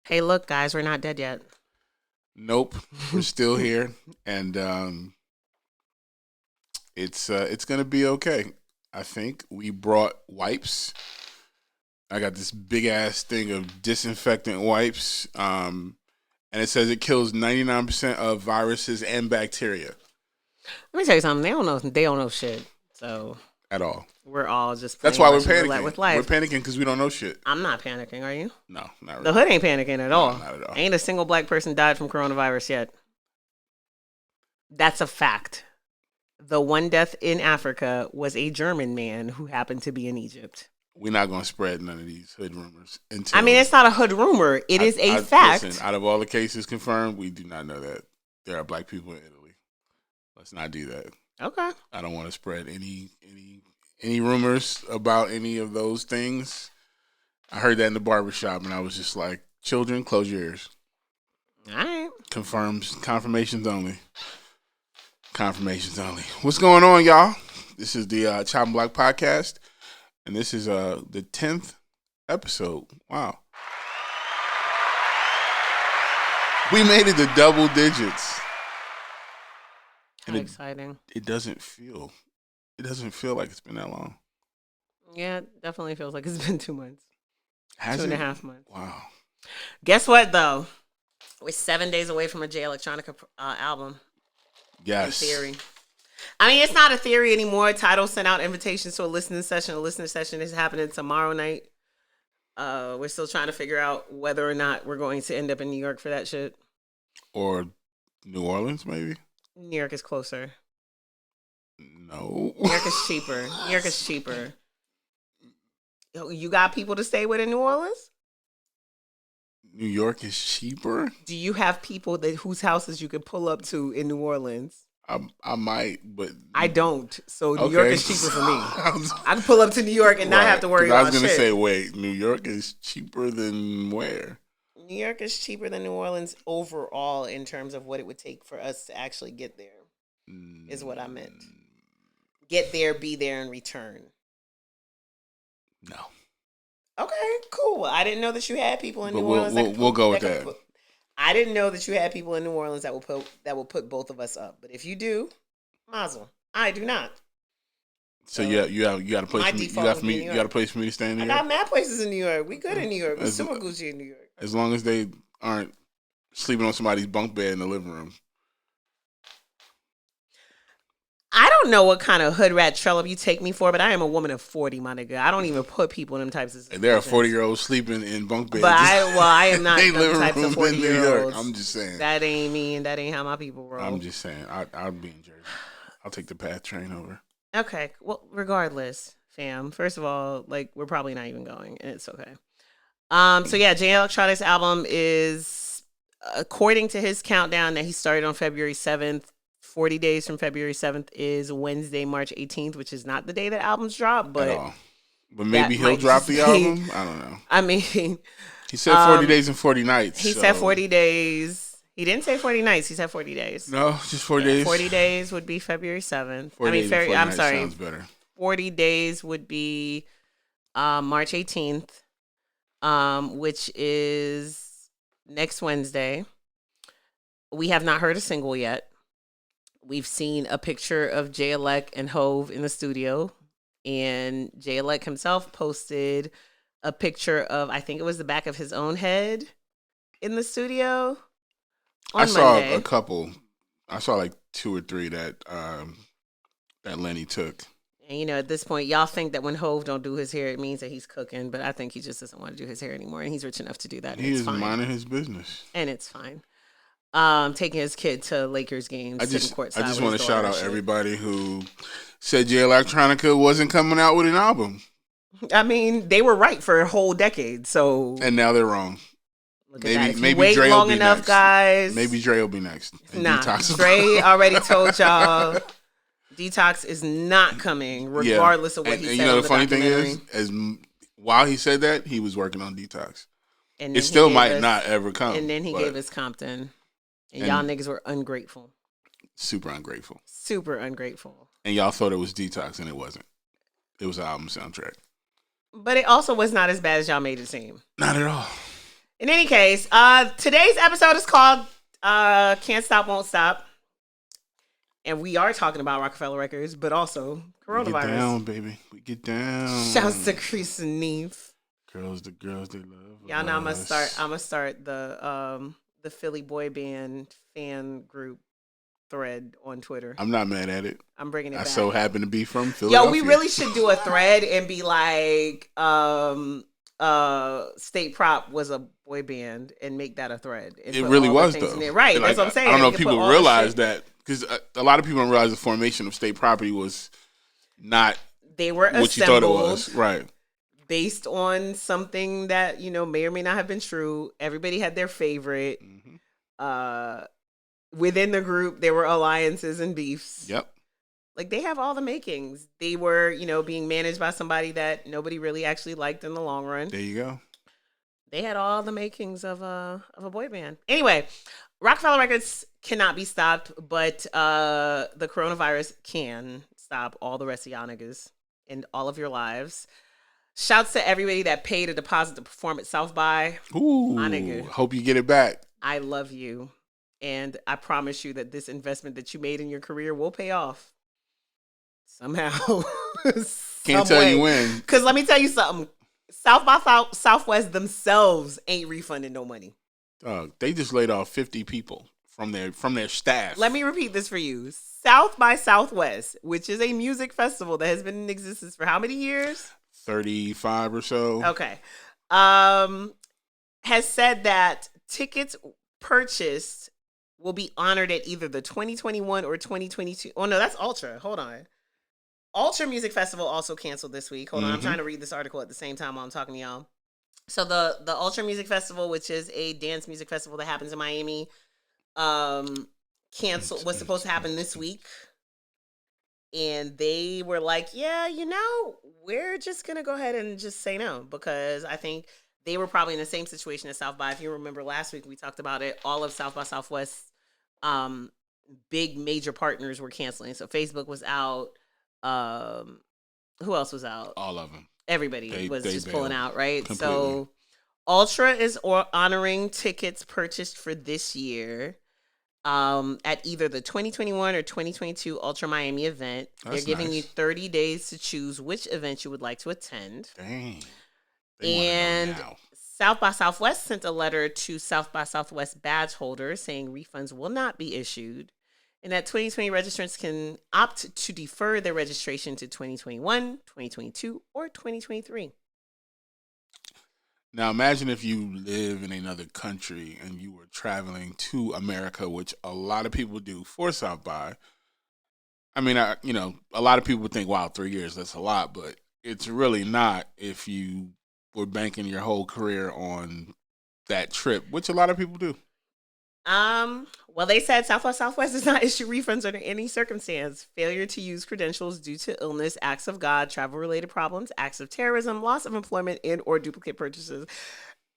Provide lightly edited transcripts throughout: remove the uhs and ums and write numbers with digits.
Hey, look, guys, we're not dead yet. Nope, we're still here, and it's gonna be okay. I think we brought wipes. I got this big ass thing of disinfectant wipes, and it says it kills 99% of viruses and bacteria Let me tell you something. They don't know. They don't know shit. So at all. we're all just That's playing why we're Russian roulette panicking. with life. We're panicking because we don't know shit. I'm not panicking. Are you? No, not The really. hood ain't panicking at all. Not at all. Ain't a single black person died from coronavirus yet. That's a fact. The one death in Africa was a German man who happened to be in Egypt. We're not gonna spread none of these hood rumors until. I mean, it's not a hood rumor. It is a fact. Listen, out of all the cases confirmed, we do not know that there are black people in Italy. Let's not do that. Okay. I don't want to spread any rumors about any of those things. I heard that in the barbershop, and I was just like, children, close your ears. All right. Confirmations only. Confirmations only. What's going on, y'all? This is the Chopping Block Podcast, and this is the 10th episode. Wow. We made it to double digits. How exciting. It doesn't feel like it's been that long. Yeah, it definitely feels like it's been 2 months. Has 2.5 months. Wow. Guess what, though? We're 7 days away from a Jay Electronica album. Yes. In theory. I mean, it's not a theory anymore. Tidal sent out invitations to a listening session. A listening session is happening tomorrow night. We're still trying to figure out whether or not we're going to end up in New York for that shit. Or New Orleans, maybe? New York is closer. No. New York is cheaper. New York is cheaper. You got people to stay with in New Orleans? New York is cheaper? Do you have people whose houses you could pull up to in New Orleans? I might, but I don't. So New okay. York is cheaper for me. I can pull up to New York and not have to worry about shit. I was going to say, wait, New York is cheaper than where? New York is cheaper than New Orleans overall in terms of what it would take for us to actually get there, is what I meant. Get there, be there, and return. No. Okay, cool. I didn't know that you had people in New Orleans. We'll go with that. I didn't know that you had people in New Orleans that will put both of us up. But if you do, mazel. I do not. So you got a place for me. You got a place for me to stay in New York. I got mad places in New York. We good in New York. We're super Gucci in New York. As long as they aren't sleeping on somebody's bunk bed in the living room. I don't know what kind of hood rat trollop you take me for, but I am a woman of 40, my nigga. I don't even put people in them types of situations. And there are 40-year-olds sleeping in bunk beds. But I am not they them types of 40-year-olds. I'm just saying. That ain't me, and that ain't how my people roll. I'm just saying. I'll be in Jersey. I'll take the PATH train over. Okay. Well, regardless, fam. First of all, like, we're probably not even going, and it's okay. So yeah, Jhene Electronics album is, according to his countdown that he started on February 7th, 40 days from February 7th is Wednesday, March 18th, which is not the day that albums drop, but maybe he'll drop the album. I don't know. I mean, he said 40 days and 40 nights. He said 40 days. He didn't say 40 nights. He said 40 days. No, just 40 days. 40 days would be February 7th. 40 I'm sorry. Sounds better. 40 days would be March 18th, which is next Wednesday. We have not heard a single yet. We've seen a picture of Jay Elec and Hove in the studio, and Jay Elec himself posted a picture of, I think it was the back of his own head in the studio on Monday. Saw a couple. I saw like 2 or 3 that Lenny took. And at this point, y'all think that when Hove don't do his hair, it means that he's cooking, but I think he just doesn't want to do his hair anymore, and he's rich enough to do that. He is minding his business, and it's fine. Taking his kid to Lakers games. I just want to shout out everybody who said Jay Electronica wasn't coming out with an album. I mean, they were right for a whole decade, and now they're wrong. Maybe wait Dre long enough, next. Guys. Maybe Dre will be next. Nah, Dre already told y'all Detox is not coming, regardless of what he said. The funny thing is, while he said that, he was working on Detox. And it still might not ever come. And then he gave us Compton. And y'all niggas were ungrateful. Super ungrateful. Super ungrateful. And y'all thought it was Detox, and it wasn't. It was an album soundtrack. But it also was not as bad as y'all made it seem. Not at all. In any case, today's episode is called Can't Stop, Won't Stop. And we are talking about Rockefeller Records, but also coronavirus. We get down, baby. We get down. Shouts to Chris and Neve. Girls, the girls they love. Y'all know I'm gonna start the Philly boy band fan group thread on Twitter. I'm not mad at it. I'm bringing it back. I so happen to be from Philadelphia. Yo, we really should do a thread and be like, State Prop was a boy band and make that a thread. It really was, though. Right, like, that's what I'm saying. I don't know if people realize that, because a lot of people don't realize the formation of state property was not they were what you thought it was. Right. Based on something that, may or may not have been true. Everybody had their favorite. Mm-hmm. Within the group, there were alliances and beefs. Yep. Like, they have all the makings. They were, being managed by somebody that nobody really actually liked in the long run. There you go. They had all the makings of a boy band. Anyway, Rockefeller Records cannot be stopped, but the coronavirus can stop all the rest of y'all niggas in all of your lives. Shouts to everybody that paid a deposit to perform at South by. Ooh, my nigga. Hope you get it back. I love you. And I promise you that this investment that you made in your career will pay off. Somehow. Can't tell you when. Because let me tell you something. South by Southwest themselves ain't refunding no money. They just laid off 50 people from their staff. Let me repeat this for you. South by Southwest, which is a music festival that has been in existence for how many years? 35 or so. Okay. Has said that tickets purchased will be honored at either the 2021 or 2022. Oh, no, that's Ultra. Hold on. Ultra Music Festival also canceled this week. Hold on. I'm trying to read this article at the same time while I'm talking to y'all. So the Ultra Music Festival, which is a dance music festival that happens in Miami, canceled. Was supposed to happen this week. And they were like, yeah, we're just going to go ahead and just say no, because I think they were probably in the same situation as South by. If you remember last week, we talked about it. All of South by Southwest big major partners were canceling. So Facebook was out. Who else was out? All of them. Everybody was just pulling out, right? Completely. So Ultra is honoring tickets purchased for this year. At either the 2021 or 2022 Ultra Miami event. They're giving you 30 days to choose which event you would like to attend. Dang. And South by Southwest sent a letter to South by Southwest badge holders saying refunds will not be issued, and that 2020 registrants can opt to defer their registration to 2021, 2022, or 2023. Now, imagine if you live in another country and you were traveling to America, which a lot of people do for South by. I mean, a lot of people think, wow, 3 years, that's a lot, but it's really not if you were banking your whole career on that trip, which a lot of people do. Well, they said South by Southwest does not issue refunds under any circumstance. Failure to use credentials due to illness, acts of God, travel-related problems, acts of terrorism, loss of employment, and or duplicate purchases.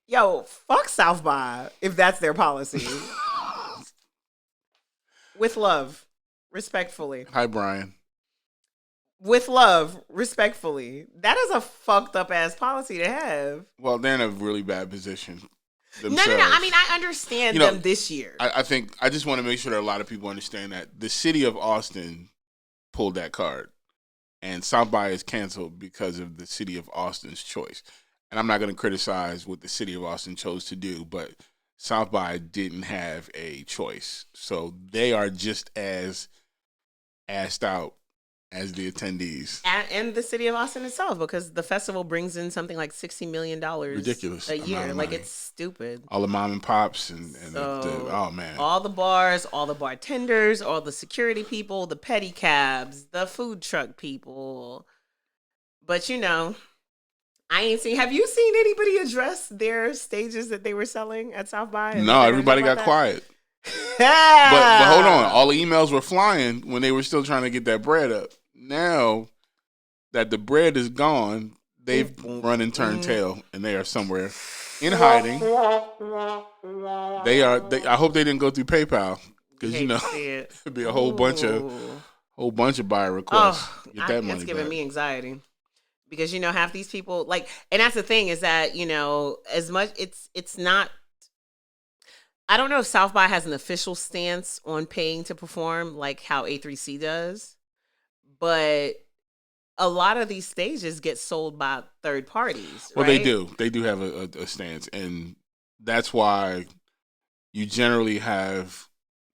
Yo, fuck South by if that's their policy. With love, respectfully. Hi, Brian. With love, respectfully. That is a fucked up ass policy to have. Well, they're in a really bad position themselves. No. I mean, I understand them this year. I think I just want to make sure that a lot of people understand that the city of Austin pulled that card, and South by is canceled because of the city of Austin's choice. And I'm not going to criticize what the city of Austin chose to do, but South by didn't have a choice. So they are just as assed out as the attendees. And the city of Austin itself, because the festival brings in something like $60 million ridiculous a year. Like, it's stupid. All the mom and pops and oh, man. All the bars, all the bartenders, all the security people, the pedicabs, the food truck people. But, I ain't seen. Have you seen anybody address their stages that they were selling at South by? No, everybody got quiet. but hold on. All the emails were flying when they were still trying to get that bread up. Now that the bread is gone, they've run and turned tail, and they are somewhere in hiding. They are. I hope they didn't go through PayPal, because it'd be a whole bunch of buyer requests. Get that money It's giving back. me anxiety, because half these people like, and that's the thing is that as much it's not. I don't know if South by has an official stance on paying to perform like how A3C does, but a lot of these stages get sold by third parties. Well, right? they do. They do have a stance, and that's why you generally have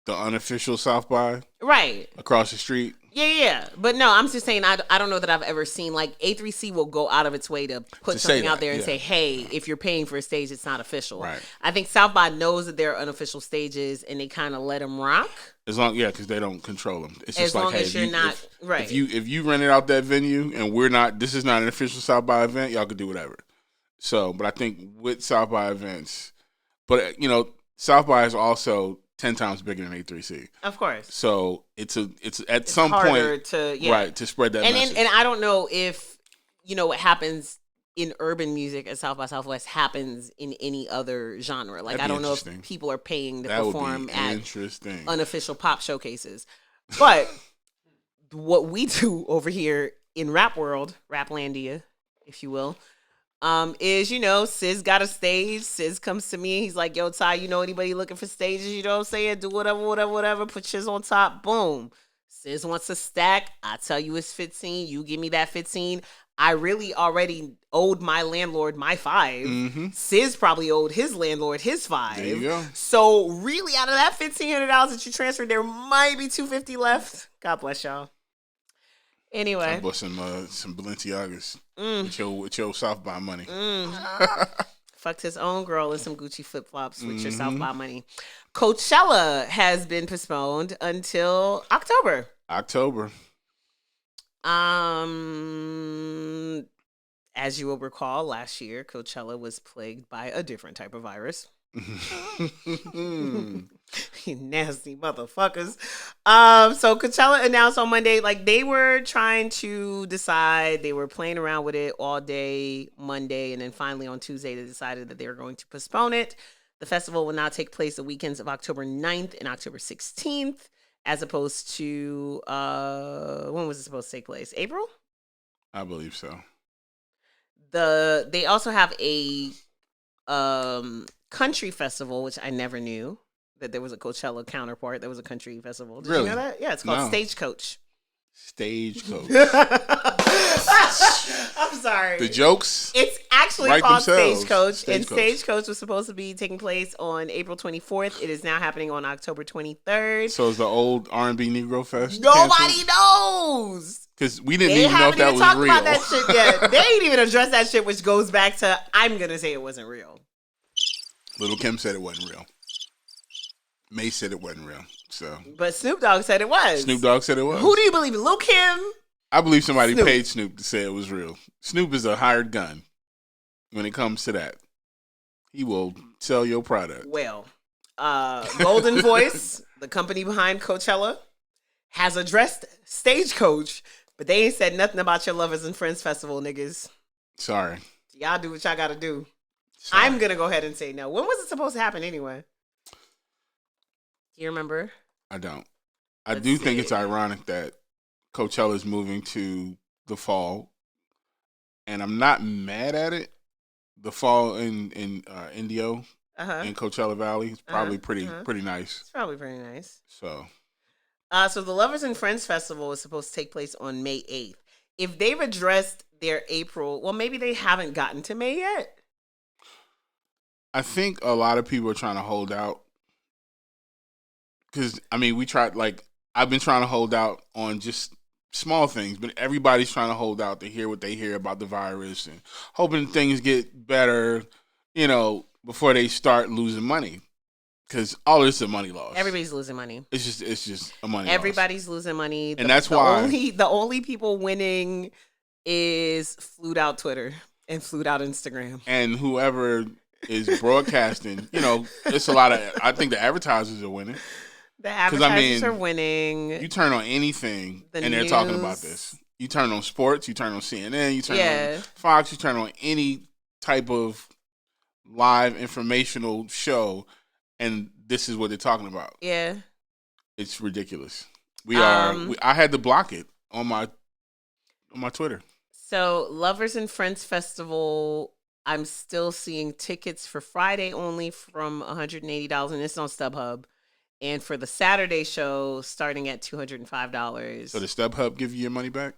the unofficial South by right across the street. Yeah. But no, I'm just saying I don't know that I've ever seen like A3C will go out of its way to put something out there and say, hey, if you're paying for a stage, it's not official. Right. I think South by knows that there are unofficial stages and they kind of let them rock. As long, because they don't control them. It's as just long like, as you're not right. If you rented out that venue and we're not, this is not an official South by event, y'all could do whatever. So, but I think with South by events, but South by is also 10 times bigger than A3C. Of course. So it's at some point to spread that message. And I don't know if what happens in urban music at South by Southwest happens in any other genre. Like I don't know if people are paying to perform at unofficial pop showcases. But what we do over here in rap world, Raplandia, if you will, is Sis got a stage. Sis comes to me. He's like, yo, Ty, anybody looking for stages? You know what I'm saying? Do whatever. Put shiz on top. Boom. Sis wants a stack. I tell you it's 15. You give me that 15. I really already owed my landlord my 5. Mm-hmm. Sis probably owed his landlord his 5. There you go. So really, out of that $1,500 that you transferred, there might be $250 left. God bless y'all. Anyway, I bought some Balenciagas with your South by money. Fucked his own girl in some Gucci flip flops with your South by money. Coachella has been postponed until October. As you will recall, last year Coachella was plagued by a different type of virus. You nasty motherfuckers. So Coachella announced on Monday, like they were trying to decide, they were playing around with it all day Monday, and then finally on Tuesday they decided that they were going to postpone it. The festival will now take place the weekends of October 9th and October 16th, as opposed to when was it supposed to take place? April? I believe so. They also have a country festival, which I never knew that there was a Coachella counterpart. There was a country festival. Did you know that? Yeah, it's called Stagecoach. Stagecoach. I'm sorry. The jokes. It's actually called Stagecoach, and Stagecoach was supposed to be taking place on April 24th. It is now happening on October 23rd. So is the old R&B Negro Fest? Nobody knows. Because we didn't even know if that was real. They haven't even talked about that shit yet. They ain't even addressed that shit, which goes back to, I'm going to say it wasn't real. Little Kim said it wasn't real. May said it wasn't real. So, but Snoop Dogg said it was. Snoop Dogg said it was. Who do you believe? Lil Kim? I believe somebody paid Snoop to say it was real. Snoop is a hired gun when it comes to that. He will sell your product. Well, Golden Voice, the company behind Coachella, has addressed Stagecoach, but they ain't said nothing about your Lovers and Friends Festival, niggas. Sorry. Y'all do what y'all got to do. Sorry. I'm going to go ahead and say no. When was it supposed to happen anyway? Do you remember? I don't. I do think it's ironic that Coachella is moving to the fall, and I'm not mad at it. The fall in Indio in Coachella Valley is probably pretty nice. It's probably pretty nice. So the Lovers and Friends Festival is supposed to take place on May 8th. If they've addressed their April, well, maybe they haven't gotten to May yet. I think a lot of people are trying to hold out. Because, I mean, I've been trying to hold out on just small things, but everybody's trying to hold out to hear what they hear about the virus and hoping things get better, before they start losing money. Because all this is a money loss. Everybody's losing money. It's just a money Everybody's loss. losing money. And that's why. The only people winning is Flued Out Twitter and Flued Out Instagram. And whoever is broadcasting, it's a lot of, I think the advertisers are winning. The advertisers are winning. You turn on anything and they're talking about this. You turn on sports, you turn on CNN, you turn on Fox, you turn on any type of live informational show, and this is what they're talking about. Yeah. It's ridiculous. I had to block it on my Twitter. So, Lovers and Friends Festival, I'm still seeing tickets for Friday only from $180, and it's on StubHub. And for the Saturday show, starting at So the $205. StubHub give you your money back?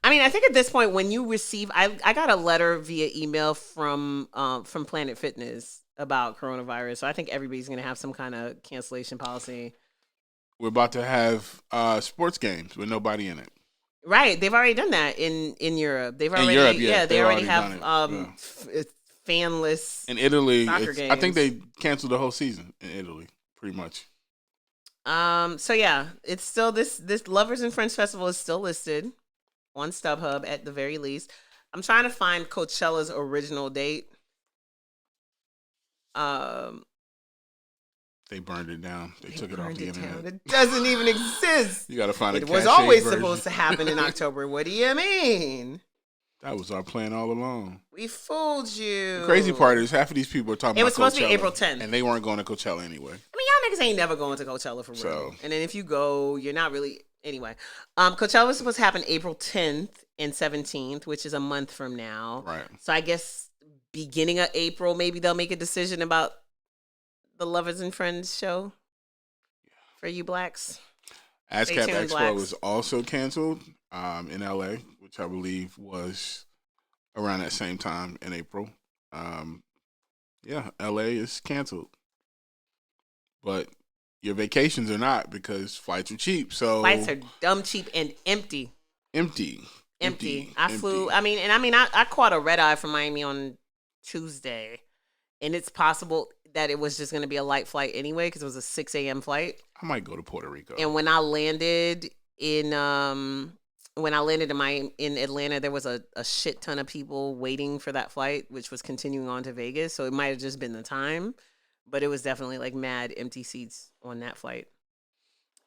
I mean, I think at this point, when you receive, I got a letter via email from Planet Fitness about coronavirus, so I think everybody's gonna have some kind of cancellation policy. We're about to have sports games with nobody in it. Right, they've already done that in Europe. They've In already Europe, yes, yeah, they they've already already done have it. fanless In Italy, soccer I think games. they canceled the whole season in Italy, pretty much. So yeah, it's still this Lovers and Friends Festival is still listed on StubHub at the very least. I'm trying to find Coachella's original date. Um, They burned it down. They took it off burned the it internet. down. It doesn't even exist. You got to find a It was cachet always version. supposed to happen in October. What do you mean? That was our plan all along. We fooled you. The crazy part is half of these people are talking about it was supposed Coachella, to be April 10th. and they weren't going to Coachella anyway. I mean, y'all niggas ain't never going to Coachella for real. So. And then if you go, you're not really anyway. Coachella was supposed to happen April 10th and 17th, which is a month from now. Right. So I guess beginning of April, maybe they'll make a decision about the Lovers and Friends show for you blacks. ASCAP Expo blacks. was also canceled in LA, which I believe was around that same time in April. Yeah, LA is canceled. But your vacations are not, because flights are cheap. So Flights are dumb cheap and empty. Empty. I flew. I caught a red eye from Miami on Tuesday, and it's possible that it was just going to be a light flight anyway because it was a 6 a.m. flight. I might go to Puerto Rico. And when I landed in Miami, in Atlanta, there was a shit ton of people waiting for that flight, which was continuing on to Vegas. So it might have just been the time, but it was definitely like mad empty seats on that flight.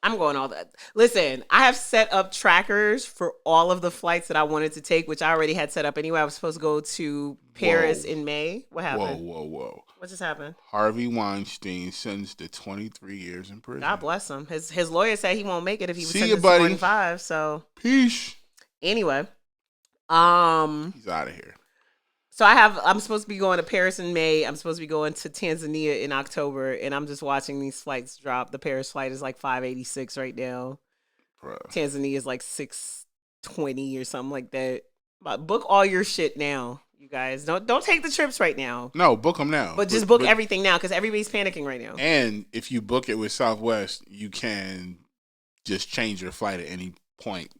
I'm going all that. Listen, I have set up trackers for all of the flights that I wanted to take, which I already had set up anyway. I was supposed to go to Paris in May. What happened? Whoa. What just happened? Harvey Weinstein sentenced to 23 years in prison. God bless him. His lawyer said he won't make it if he was See sentenced you, to buddy. 25. So Peace. anyway, He's out of here. So I'm supposed to be going to Paris in May. I'm supposed to be going to Tanzania in October, and I'm just watching these flights drop. The Paris flight is like $586 right now. Bruh. Tanzania is like $620 or something like that. But book all your shit now, you guys. Don't take the trips right now. No, book them now. But just book everything now because everybody's panicking right now. And if you book it with Southwest, you can just change your flight at any point.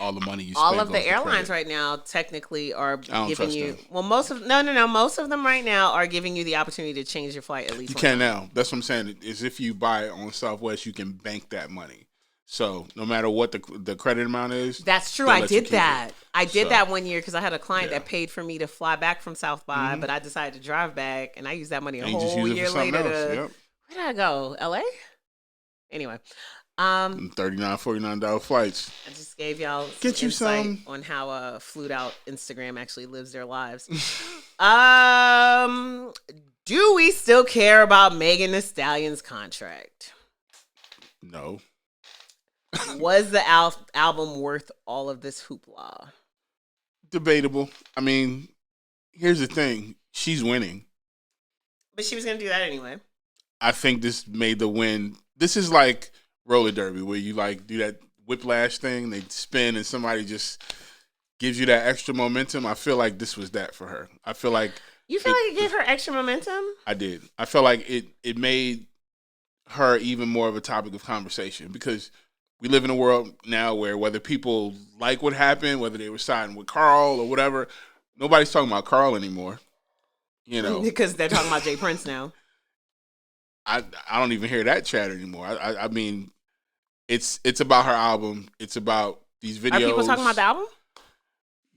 All the money you spend. All of the airlines right now technically are giving you. Them. Well, most of them right now are giving you the opportunity to change your flight at least. You can now. That's what I'm saying. Is if you buy it on Southwest, you can bank that money. So no matter what the credit amount is. That's true. I did that. I did that one year because I had a client that paid for me to fly back from South by, but I decided to drive back, and I used that money a whole year later. Where did I go? LA? Anyway. $39, $49 flights. I just gave y'all Get you some on how flued out Instagram actually lives their lives. Do we still care about Megan Thee Stallion's contract? No. Was the album worth all of this hoopla? Debatable. I mean, here's the thing. She's winning. But she was going to do that anyway. I think this made the win. This is like roller derby where you like do that whiplash thing. They spin and somebody just gives you that extra momentum. I feel like this was that for her. I feel like you feel like it gave her extra momentum. I did. I feel like it made her even more of a topic of conversation because we live in a world now where whether people like what happened, whether they were siding with Carl or whatever, nobody's talking about Carl anymore. You know, because they're talking about Jay Prince now. I don't even hear that chatter anymore. I mean, it's about her album. It's about these videos. Are people talking about the album?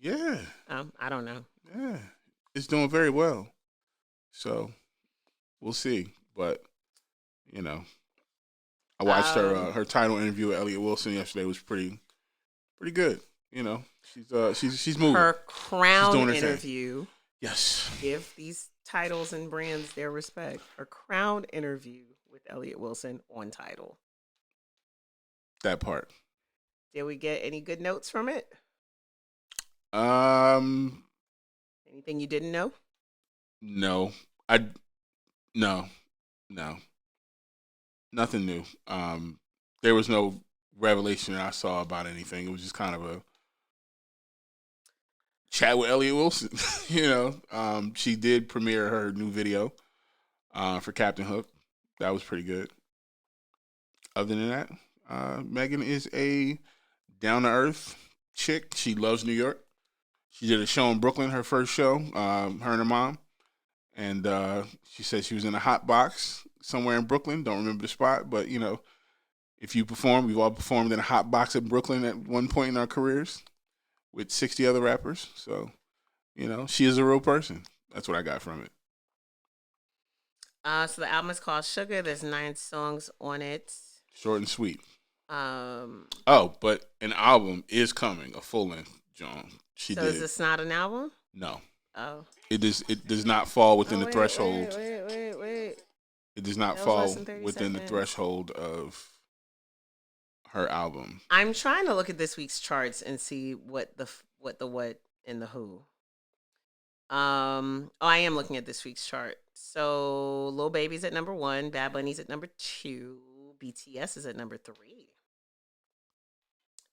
Yeah. I don't know. Yeah, it's doing very well. So we'll see. But you know, I watched her title interview with Elliott Wilson yesterday. It was pretty good. You know, she's moving. Her Crown doing her interview. Thing. Yes. Give these titles and brands their respect. Her Crown interview with Elliott Wilson on Tidal. That part. Did we get any good notes from it? Um, Anything you didn't know? no, no, no, nothing new. There was no revelation I saw about anything. It was just kind of a chat with Elliot Wilson. She did premiere her new video for Captain Hook. That was pretty good. Other than that, Megan is a down to earth chick. She loves New York. She did a show in Brooklyn, her first show, her and her mom. And she said she was in a hot box somewhere in Brooklyn. Don't remember the spot, but if you perform, we've all performed in a hot box in Brooklyn at one point in our careers with 60 other rappers. So, she is a real person. That's what I got from it. So the album is called Sugar. There's 9 songs on it. Short and sweet. Um. Oh, but an album is coming, a full length, John. She so did. is this not an album? No. Oh. It does not fall within the wait, threshold. Wait. It does not That was fall less than 30 within the seconds. threshold of her album. I'm trying to look at this week's charts and see what in the who. I am looking at this week's chart. So Lil Baby's at number 1, Bad Bunny's at number 2, BTS is at number 3.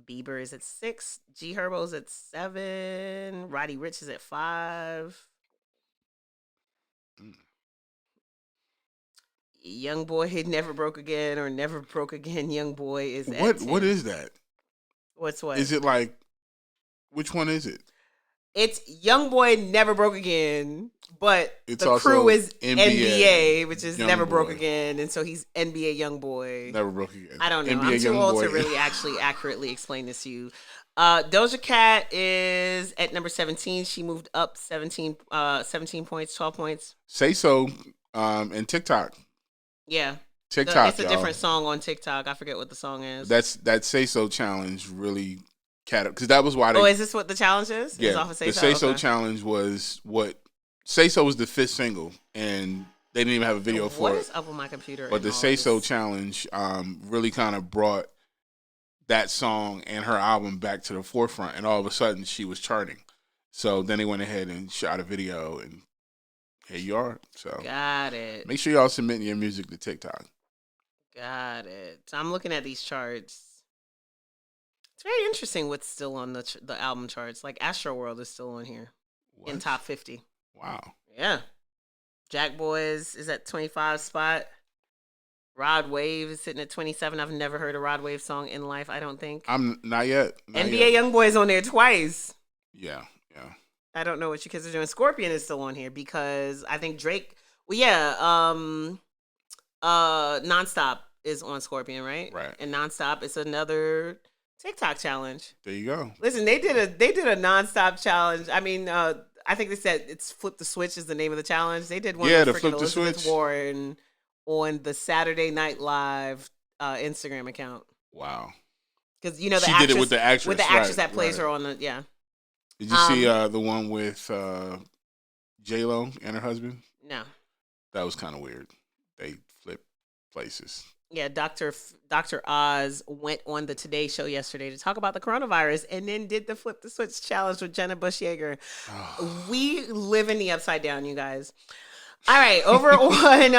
Bieber is at 6, G Herbo's at 7, Roddy Ricch is at 5. Young Boy Never Broke Again or Never Broke Again. Young Boy is at 10. What is that? What's what? Is it like, which one is it? It's Young Boy Never Broke Again, but It's the also crew is NBA, NBA, which is Young Never Broke Boy. Again, and so he's NBA Young Boy. Never Broke Again. I don't know. NBA I'm too Young old Boy. to really actually accurately explain this to you. Doja Cat is at number 17. She moved up 17 points, 12 points. Say So and TikTok. Yeah. TikTok, it's a different song on TikTok. I forget what the song is. That Say So challenge really because that was why they. Oh, is this what the challenge is? Yeah, It's off of the Say So challenge was what Say So was the 5th single, and they didn't even have a video for it. What is up with my computer? But the Say So challenge really kind of brought that song and her album back to the forefront, and all of a sudden she was charting. So then they went ahead and shot a video, and here you are. So got it. Make sure y'all submitting your music to TikTok. Got it. So I'm looking at these charts. It's very interesting what's still on the album charts. Like Astro World is still on here in top 50. Wow. Yeah. Jack Boys is at 25 spot. Rod Wave is sitting at 27. I've never heard a Rod Wave song in life, I don't think. I'm not yet. NBA Youngboy is on there twice. Yeah. I don't know what you kids are doing. Scorpion is still on here because I think Drake. Well, yeah. Nonstop is on Scorpion, right? Right. And Nonstop is another TikTok challenge. There you go. Listen, they did a Nonstop challenge. I mean, I think they said it's Flip the Switch is the name of the challenge. They did one with freaking Elizabeth Warren on the Saturday Night Live Instagram account. Wow. Because the she actress, did it with the actress, that plays her on the Did you see the one with J-Lo and her husband? No. That was kind of weird. They flipped places. Yeah, Dr. Oz went on the Today Show yesterday to talk about the coronavirus and then did the Flip the Switch challenge with Jenna Bush Yeager. We live in the upside down, you guys. All right, over on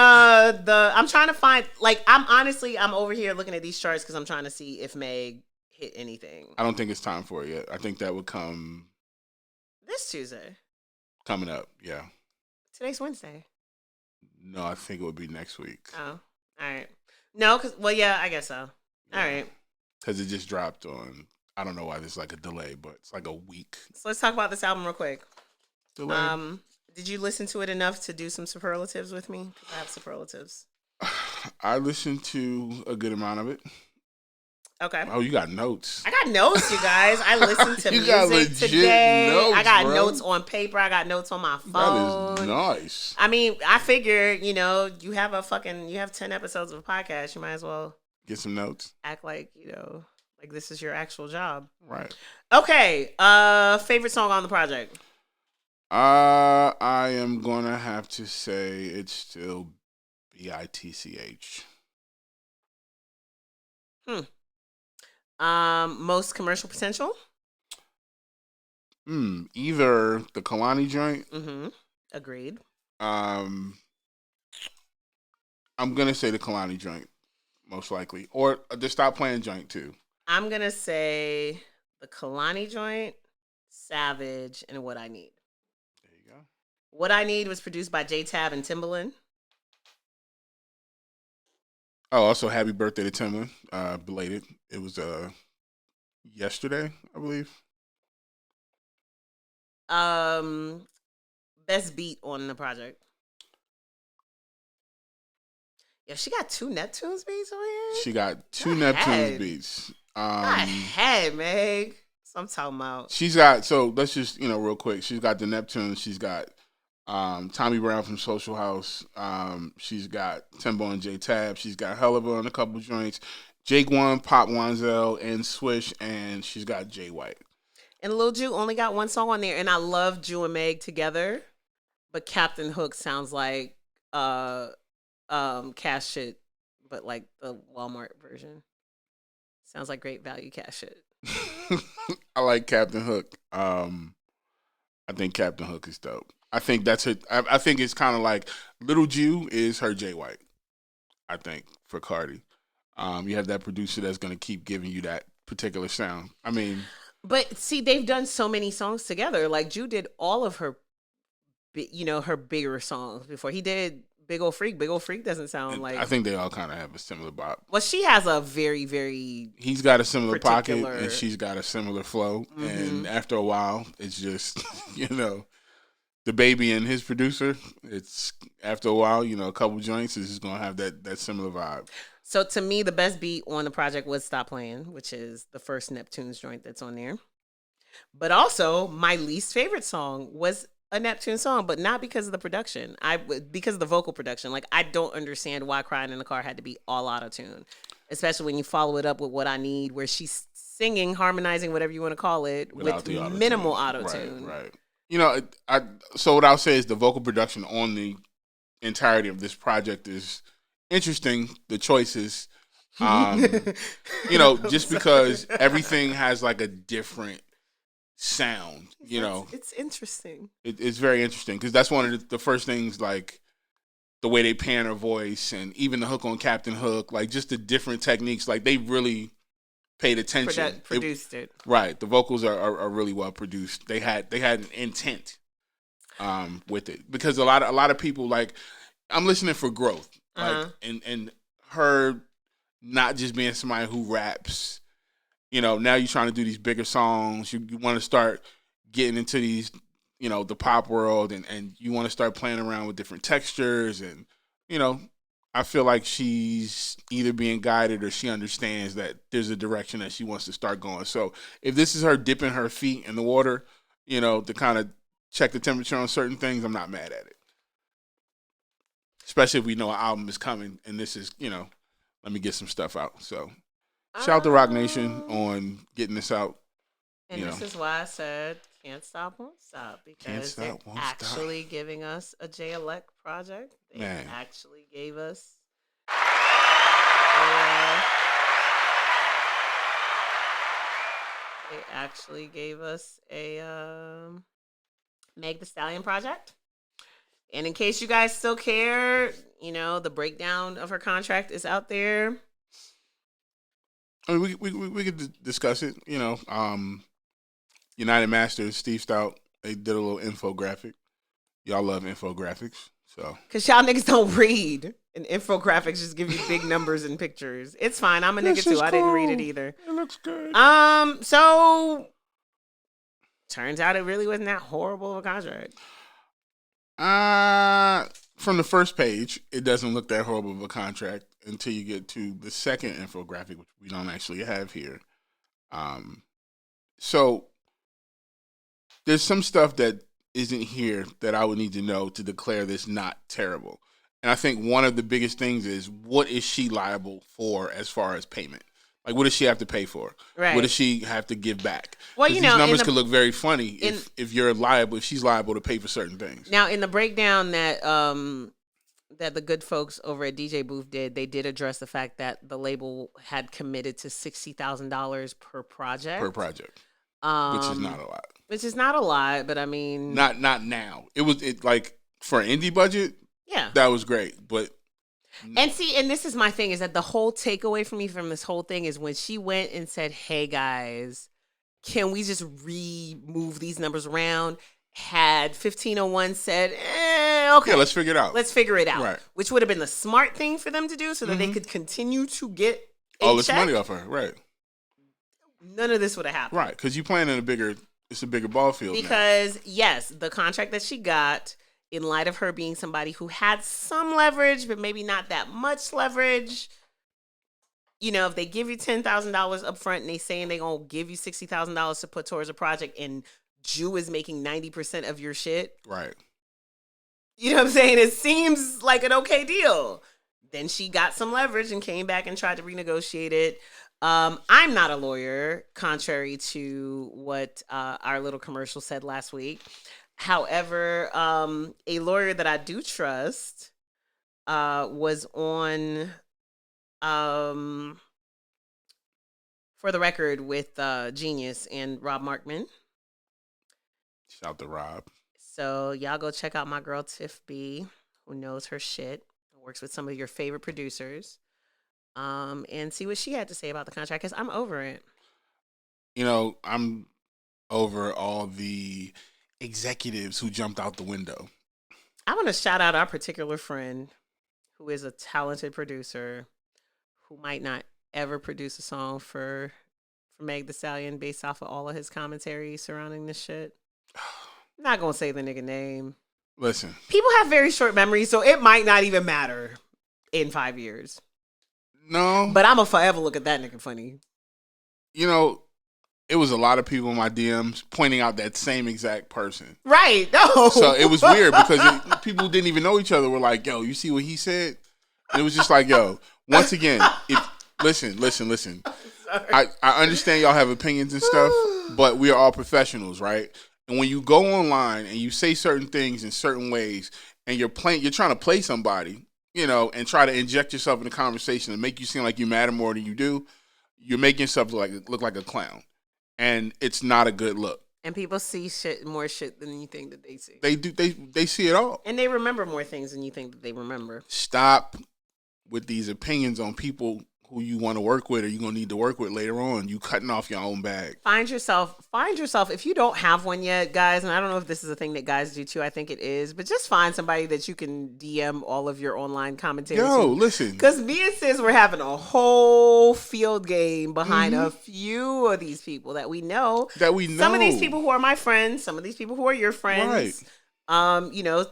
I'm trying to find, I'm over here looking at these charts because I'm trying to see if Meg hit anything. I don't think it's time for it yet. I think that would come this Tuesday. Coming up, yeah. Today's Wednesday. No, I think it would be next week. Oh, all right. No, I guess so. Yeah. All right. Because it just dropped on, I don't know why there's like a delay, but it's like a week. So let's talk about this album real quick. Delay. Did you listen to it enough to do some superlatives with me? I have superlatives. I listened to a good amount of it. Okay. Oh, you got notes. I got notes, you guys. I listened to you got music today. Notes, I got bro. notes on paper. I got notes on my phone. That is nice. I mean, I figure, you have 10 episodes of a podcast. You might as well get some notes. Act like, like this is your actual job. Right. Okay. Favorite song on the project? I am gonna have to say it's still BITCH. Most commercial potential. Either the Kalani joint. Agreed. I'm gonna say the Kalani joint, most likely, or the Stop Playing joint too. I'm gonna say the Kalani joint, Savage, and What I Need. There you go. What I Need was produced by J-Tab and Timbaland. Oh, also happy birthday to Timbaland. Belated. It was yesterday, I believe. Best beat on the project. Yeah, she got 2 Neptunes beats on here. She got 2 Neptunes beats. Go ahead, Meg. So I'm talking about. She's got, so let's just, real quick. She's got the Neptunes. She's got Tommy Brown from Social House. She's got Timbo and J Tab. She's got Helluva on a couple joints. Jake One, Pop Wanzel, and Swish, and she's got Jay White. And Lil Ju only got 1 song on there, and I love Ju and Meg together, but Captain Hook sounds like cash shit, but like the Walmart version. Sounds like great value cash shit. I like Captain Hook. I think Captain Hook is dope. I think that's her. I think it's kind of like Little Jew is her Jay White. I think for Cardi, you have that producer that's going to keep giving you that particular sound. I mean, but see, they've done so many songs together. Like Jew did all of her, her bigger songs before. He did Big Ol' Freak. Big Ol' Freak doesn't sound like. I think they all kind of have a similar bop. Well, she has a very, very. He's got a similar pocket, and she's got a similar flow. Mm-hmm. And after a while, it's just the baby and his producer. It's after a while, a couple joints is just gonna have that similar vibe. So to me, the best beat on the project was Stop Playing, which is the first Neptunes joint that's on there. But also, my least favorite song was a Neptune song, but not because of the production. Because of the vocal production. Like, I don't understand why Crying in the Car had to be all auto-tune, especially when you follow it up with What I Need, where she's singing, harmonizing, whatever you want to call it, with minimal auto-tune. Right. So what I'll say is the vocal production on the entirety of this project is interesting. The choices, just because everything has like a different sound, it's interesting. It's very interesting because that's one of the first things, like the way they pan her voice and even the hook on Captain Hook, like just the different techniques. Like they really paid attention. Produced it right. The vocals are really well produced. They had an intent with it because a lot of people, like, I'm listening for growth, like and her not just being somebody who raps. Now you're trying to do these bigger songs. You want to start getting into these, the pop world, and you want to start playing around with different textures. And, I feel like she's either being guided or she understands that there's a direction that she wants to start going. So if this is her dipping her feet in the water, to kind of check the temperature on certain things, I'm not mad at it. Especially if we know an album is coming and this is, let me get some stuff out. So shout out to Rock Nation on getting this out. And this is why I said Can't Stop, Won't Stop, because they're actually giving us a J-Elect project. They actually gave us a Meg Thee Stallion project. And in case you guys still care, the breakdown of her contract is out there. I mean, we could discuss it. United Masters, Steve Stout, they did a little infographic. Y'all love infographics, so. Because y'all niggas don't read. And infographics just give you big numbers and pictures. It's fine. I'm a nigga too. Cool. I didn't read it either. It looks good. So turns out it really wasn't that horrible of a contract. From the first page, it doesn't look that horrible of a contract until you get to the second infographic, which we don't actually have here. So there's some stuff that isn't here that I would need to know to declare this not terrible. And I think one of the biggest things is, what is she liable for as far as payment? Like, what does she have to pay for? Right. What does she have to give back? Well, these numbers could look very funny if you're liable, if she's liable to pay for certain things. Now, in the breakdown that that the good folks over at DJ Booth did, they did address the fact that the label had committed to $60,000 per project. Which is not a lot. Which is not a lot, but I mean, not now. It like for an indie budget. Yeah, that was great, but. And see, and this is my thing, is that the whole takeaway for me from this whole thing is when she went and said, hey guys, can we just remove these numbers around? Had 1501 said, okay. Yeah, let's figure it out. Right. Which would have been the smart thing for them to do so that they could continue to get all this money off her. Right. None of this would have happened. Right, because you're playing in a bigger ball field because, now. Yes, the contract that she got, in light of her being somebody who had some leverage, but maybe not that much leverage, you know, if they give you $10,000 up front and they saying they're going to give you $60,000 to put towards a project and Jew is making 90% of your shit. Right. You know what I'm saying? It seems like an okay deal. Then she got some leverage and came back and tried to renegotiate it. I'm not a lawyer, contrary to what our little commercial said last week. However, a lawyer that I do trust was on, For the Record, with Genius and Rob Markman. Shout out to Rob. So y'all go check out my girl Tiff B, who knows her shit, works with some of your favorite producers, and see what she had to say about the contract, because I'm over it. You know, I'm over all the executives who jumped out the window. I want to shout out our particular friend who is a talented producer who might not ever produce a song for Meg Thee Stallion based off of all of his commentary surrounding this shit. I'm not going to say the nigga name. Listen. People have very short memories, so it might not even matter in 5 years. No. But I'm going to forever look at that nigga funny. You know, it was a lot of people in my DMs pointing out that same exact person. Right. No. So it was weird because people who didn't even know each other were like, yo, you see what he said? And it was just like, yo, once again, listen. I understand y'all have opinions and stuff, but we are all professionals, right? And when you go online and you say certain things in certain ways and you're trying to play somebody, you know, and try to inject yourself in the conversation and make you seem like you matter more than you do, you're making yourself look like a clown. And it's not a good look. And people see more shit than you think that they see. They do. They see it all. And they remember more things than you think that they remember. Stop with these opinions on people who you want to work with or you're going to need to work with later on. You cutting off your own bag. Find yourself, if you don't have one yet, guys, and I don't know if this is a thing that guys do too, I think it is, but just find somebody that you can DM all of your online commentary to. Listen. Because me and Sis were having a whole field game behind a few of these people that we know. Some of these people who are my friends, some of these people who are your friends. Right. You know,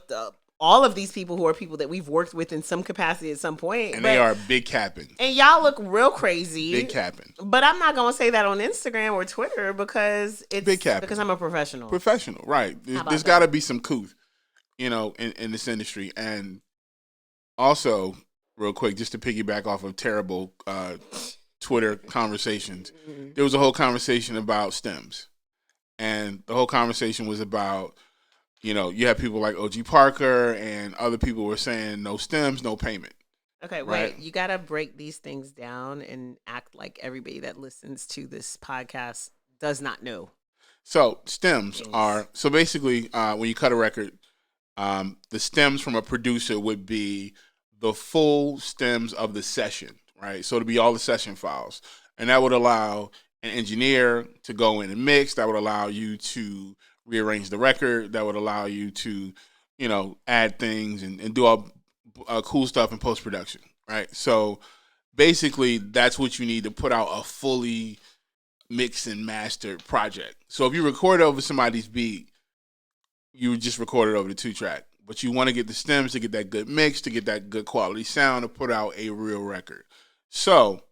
all of these people who are people that we've worked with in some capacity at some point. And they are big capping. And y'all look real crazy. Big capping. But I'm not going to say that on Instagram or Twitter because it's big capping. Because I'm a professional. Professional, right. There's got to be some couth, you know, in this industry. And also, real quick, just to piggyback off of terrible Twitter conversations, there was a whole conversation about stems. And the whole conversation was about, you know, you have people like OG Parker and other people were saying no stems, no payment. Okay, right? Wait. You got to break these things down and act like everybody that listens to this podcast does not know. So stems are, so basically when you cut a record, the stems from a producer would be the full stems of the session, right? So it'd be all the session files. And that would allow an engineer to go in and mix. That would allow you to rearrange the record. That would allow you to, you know, add things and do all cool stuff in post-production, right? So basically that's what you need to put out a fully mixed and mastered project. So if you record over somebody's beat, you would just record it over the 2-track. But you want to get the stems to get that good mix, to get that good quality sound, to put out a real record. So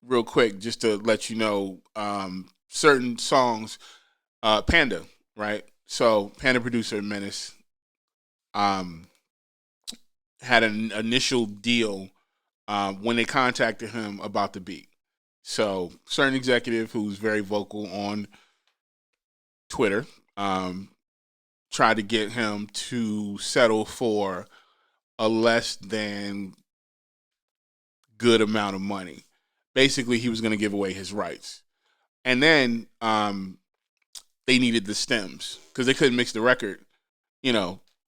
real quick, just to let you know, certain songs, Panda, right? So Panda producer Menace had an initial deal when they contacted him about the beat. So certain executive who's very vocal on Twitter tried to get him to settle for a less than good amount of money. Basically, he was going to give away his rights. And then they needed the stems because they couldn't mix the record,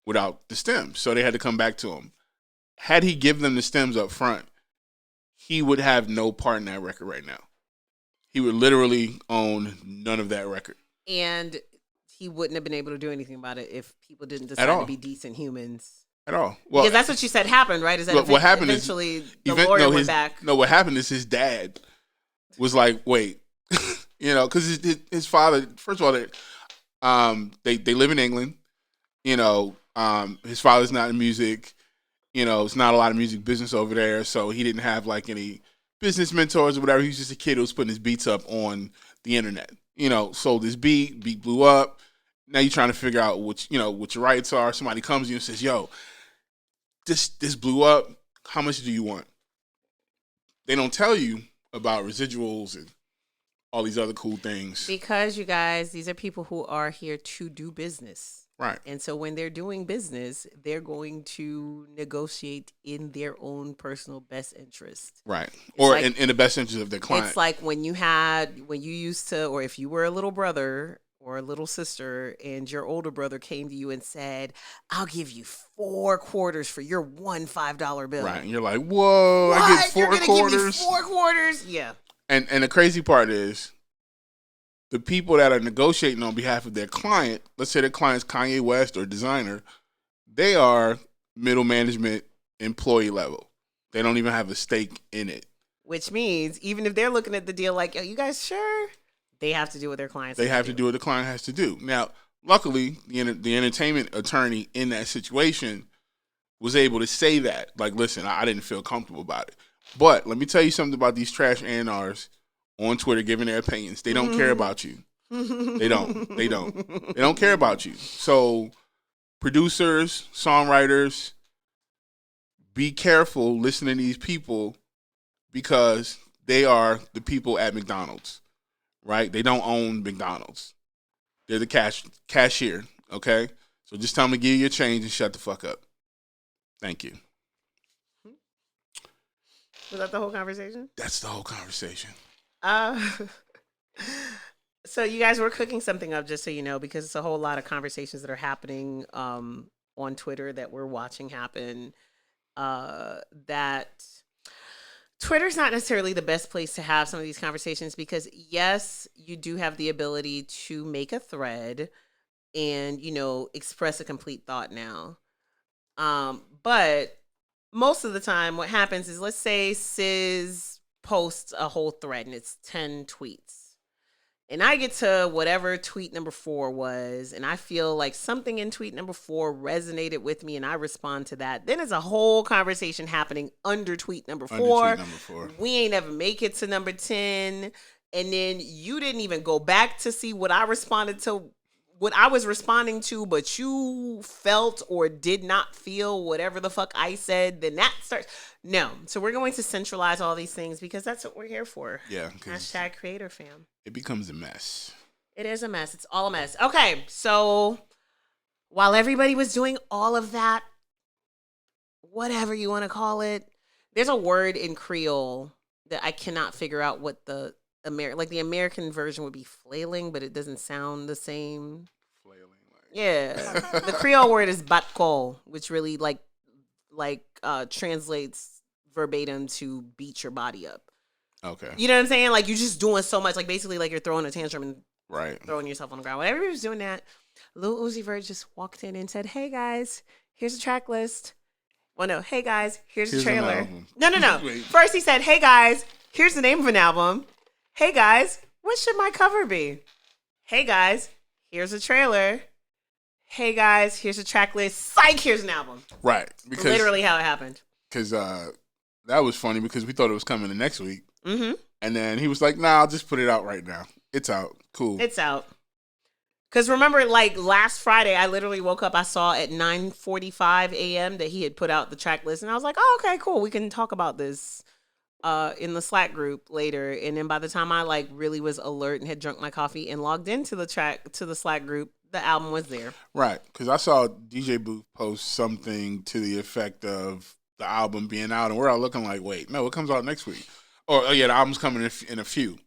without the stems. So they had to come back to him. Had he given them the stems up front, he would have no part in that record right now. He would literally own none of that record. And he wouldn't have been able to do anything about it if people didn't decide to be decent humans. At all. Well, because that's what you said happened, right? Is that what happened eventually the lawyer went back? No, what happened is his dad was like, wait, because his father, first of all, they live in England. His father's not in music. It's not a lot of music business over there, so he didn't have like any business mentors or whatever. He was just a kid who was putting his beats up on the internet. Sold his beat blew up. Now you're trying to figure out what your rights are. Somebody comes to you and says, yo, this blew up. How much do you want? They don't tell you about residuals and all these other cool things. Because, you guys, these are people who are here to do business. Right. And so when they're doing business, they're going to negotiate in their own personal best interest. Right. Or like, in the best interest of their client. It's like when you used to, or if you were a little brother or a little sister and your older brother came to you and said, I'll give you 4 quarters for your one $5 bill. Right. And you're like, whoa, what? I get 4 quarters? You're going to give me 4 quarters? Yeah. And the crazy part is, the people that are negotiating on behalf of their client, let's say their client's Kanye West or designer, they are middle management employee level. They don't even have a stake in it. Which means even if they're looking at the deal like, yo, you guys sure? They have to do what their clients They have to do what the client has to do. Now, luckily, the entertainment attorney in that situation was able to say that. Like, listen, I didn't feel comfortable about it. But let me tell you something about these trash A&Rs on Twitter giving their opinions. They don't care about you. They don't. They don't care about you. So producers, songwriters, be careful listening to these people because they are the people at McDonald's, right? They don't own McDonald's. They're the cashier, okay? So just tell them to give you your change and shut the fuck up. Thank you. Was that the whole conversation? That's the whole conversation. So you guys were cooking something up, just so you know, because it's a whole lot of conversations that are happening on Twitter that we're watching happen. That Twitter's not necessarily the best place to have some of these conversations because, yes, you do have the ability to make a thread and, express a complete thought now. But most of the time what happens is, let's say Sis posts a whole thread and it's 10 tweets. And I get to whatever tweet number 4 was, and I feel like something in tweet number 4 resonated with me, and I respond to that. Then there's a whole conversation happening under tweet number 4. We ain't ever make it to number 10. And then you didn't even go back to see what I responded to, what I was responding to, but you felt or did not feel whatever the fuck I said, then that starts. No. So we're going to centralize all these things because that's what we're here for. Yeah. Hashtag creator fam. It becomes a mess. It is a mess. It's all a mess. Okay. So while everybody was doing all of that, whatever you want to call it, there's a word in Creole that I cannot figure out what the the American version would be flailing, but it doesn't sound the same. Flailing, yeah. The Creole word is batko, which really translates verbatim to beat your body up. Okay. You know what I'm saying? Like you're just doing so much, like basically like you're throwing a tantrum and right. throwing yourself on the ground. When everybody was doing that, Lil Uzi Vert just walked in and said, "Hey guys, here's a track list." Well, no, hey guys, here's a trailer. No. First he said, "Hey guys, here's the name of an album. Hey guys, what should my cover be? Hey guys, here's a trailer. Hey guys, here's a track list. Psych, here's an album." Right. Because literally how it happened. Because that was funny because we thought it was coming the next week. Mm-hmm. And then he was like, nah, I'll just put it out right now. It's out. Cool. It's out. Because remember, like last Friday, I literally woke up, I saw at 9:45 a.m. that he had put out the track list. And I was like, oh, okay, cool. We can talk about this in the Slack group later, and then by the time I like really was alert and had drunk my coffee and logged into the Slack group, the album was there. Right, because I saw DJ Booth post something to the effect of the album being out, and we're all looking like, wait, no, it comes out next week. Or, oh yeah, the album's coming in a few.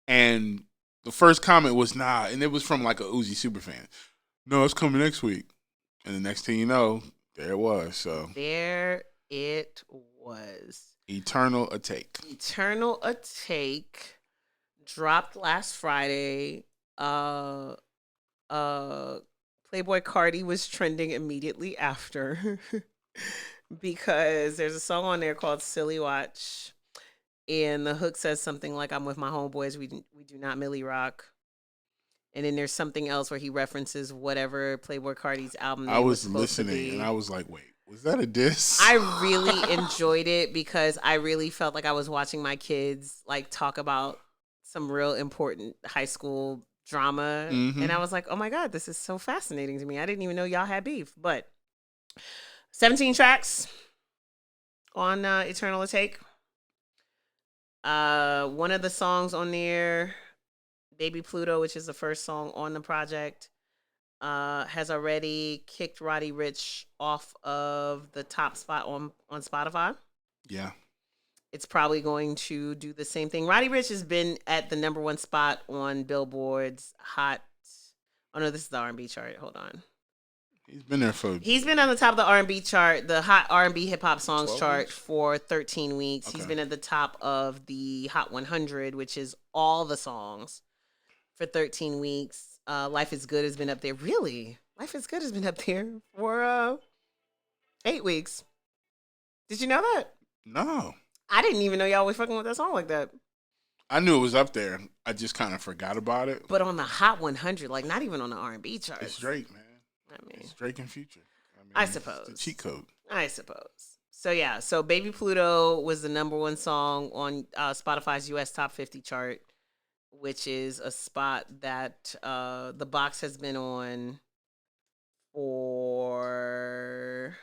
And the first comment was, nah, and it was from like a Uzi superfan. No, it's coming next week. And the next thing you know, there it was. So there it was. Eternal a Take. Eternal a Take dropped last Friday. Playboy Cardi was trending immediately after because there's a song on there called Silly Watch, and the hook says something like, I'm with my homeboys, we do not Millie Rock. And then there's something else where he references whatever Playboy Cardi's album name I was supposed to listening be. and I was like, wait, was that a diss? I really enjoyed it because I really felt like I was watching my kids like talk about some real important high school drama. Mhm. And I was like, oh my God, this is so fascinating to me. I didn't even know y'all had beef. But 17 tracks on Eternal a Take. One of the songs on there, Baby Pluto, which is the first song on the project, has already kicked Roddy Ricch off of the top spot on Spotify. Yeah. It's probably going to do the same thing. Roddy Ricch has been at the number one spot on Billboard's hot. Oh no, this is the R&B chart. Hold on. He's been there for. He's been on the top of the R&B chart, the hot R&B hip hop songs 12 chart weeks? for 13 weeks. Okay. He's been at the top of the Hot 100, which is all the songs, for 13 weeks. Life is Good has been up there. Really? Life is Good has been up there for 8 weeks. Did you know that? No. I didn't even know y'all was fucking with that song like that. I knew it was up there. I just kind of forgot about it. But on the Hot 100, like not even on the R&B charts. It's Drake, man. I mean, It's Drake and Future. I it's suppose. the cheat code. I suppose. So yeah, so Baby Pluto was the number one song on Spotify's US Top 50 chart, which is a spot that the box has been on for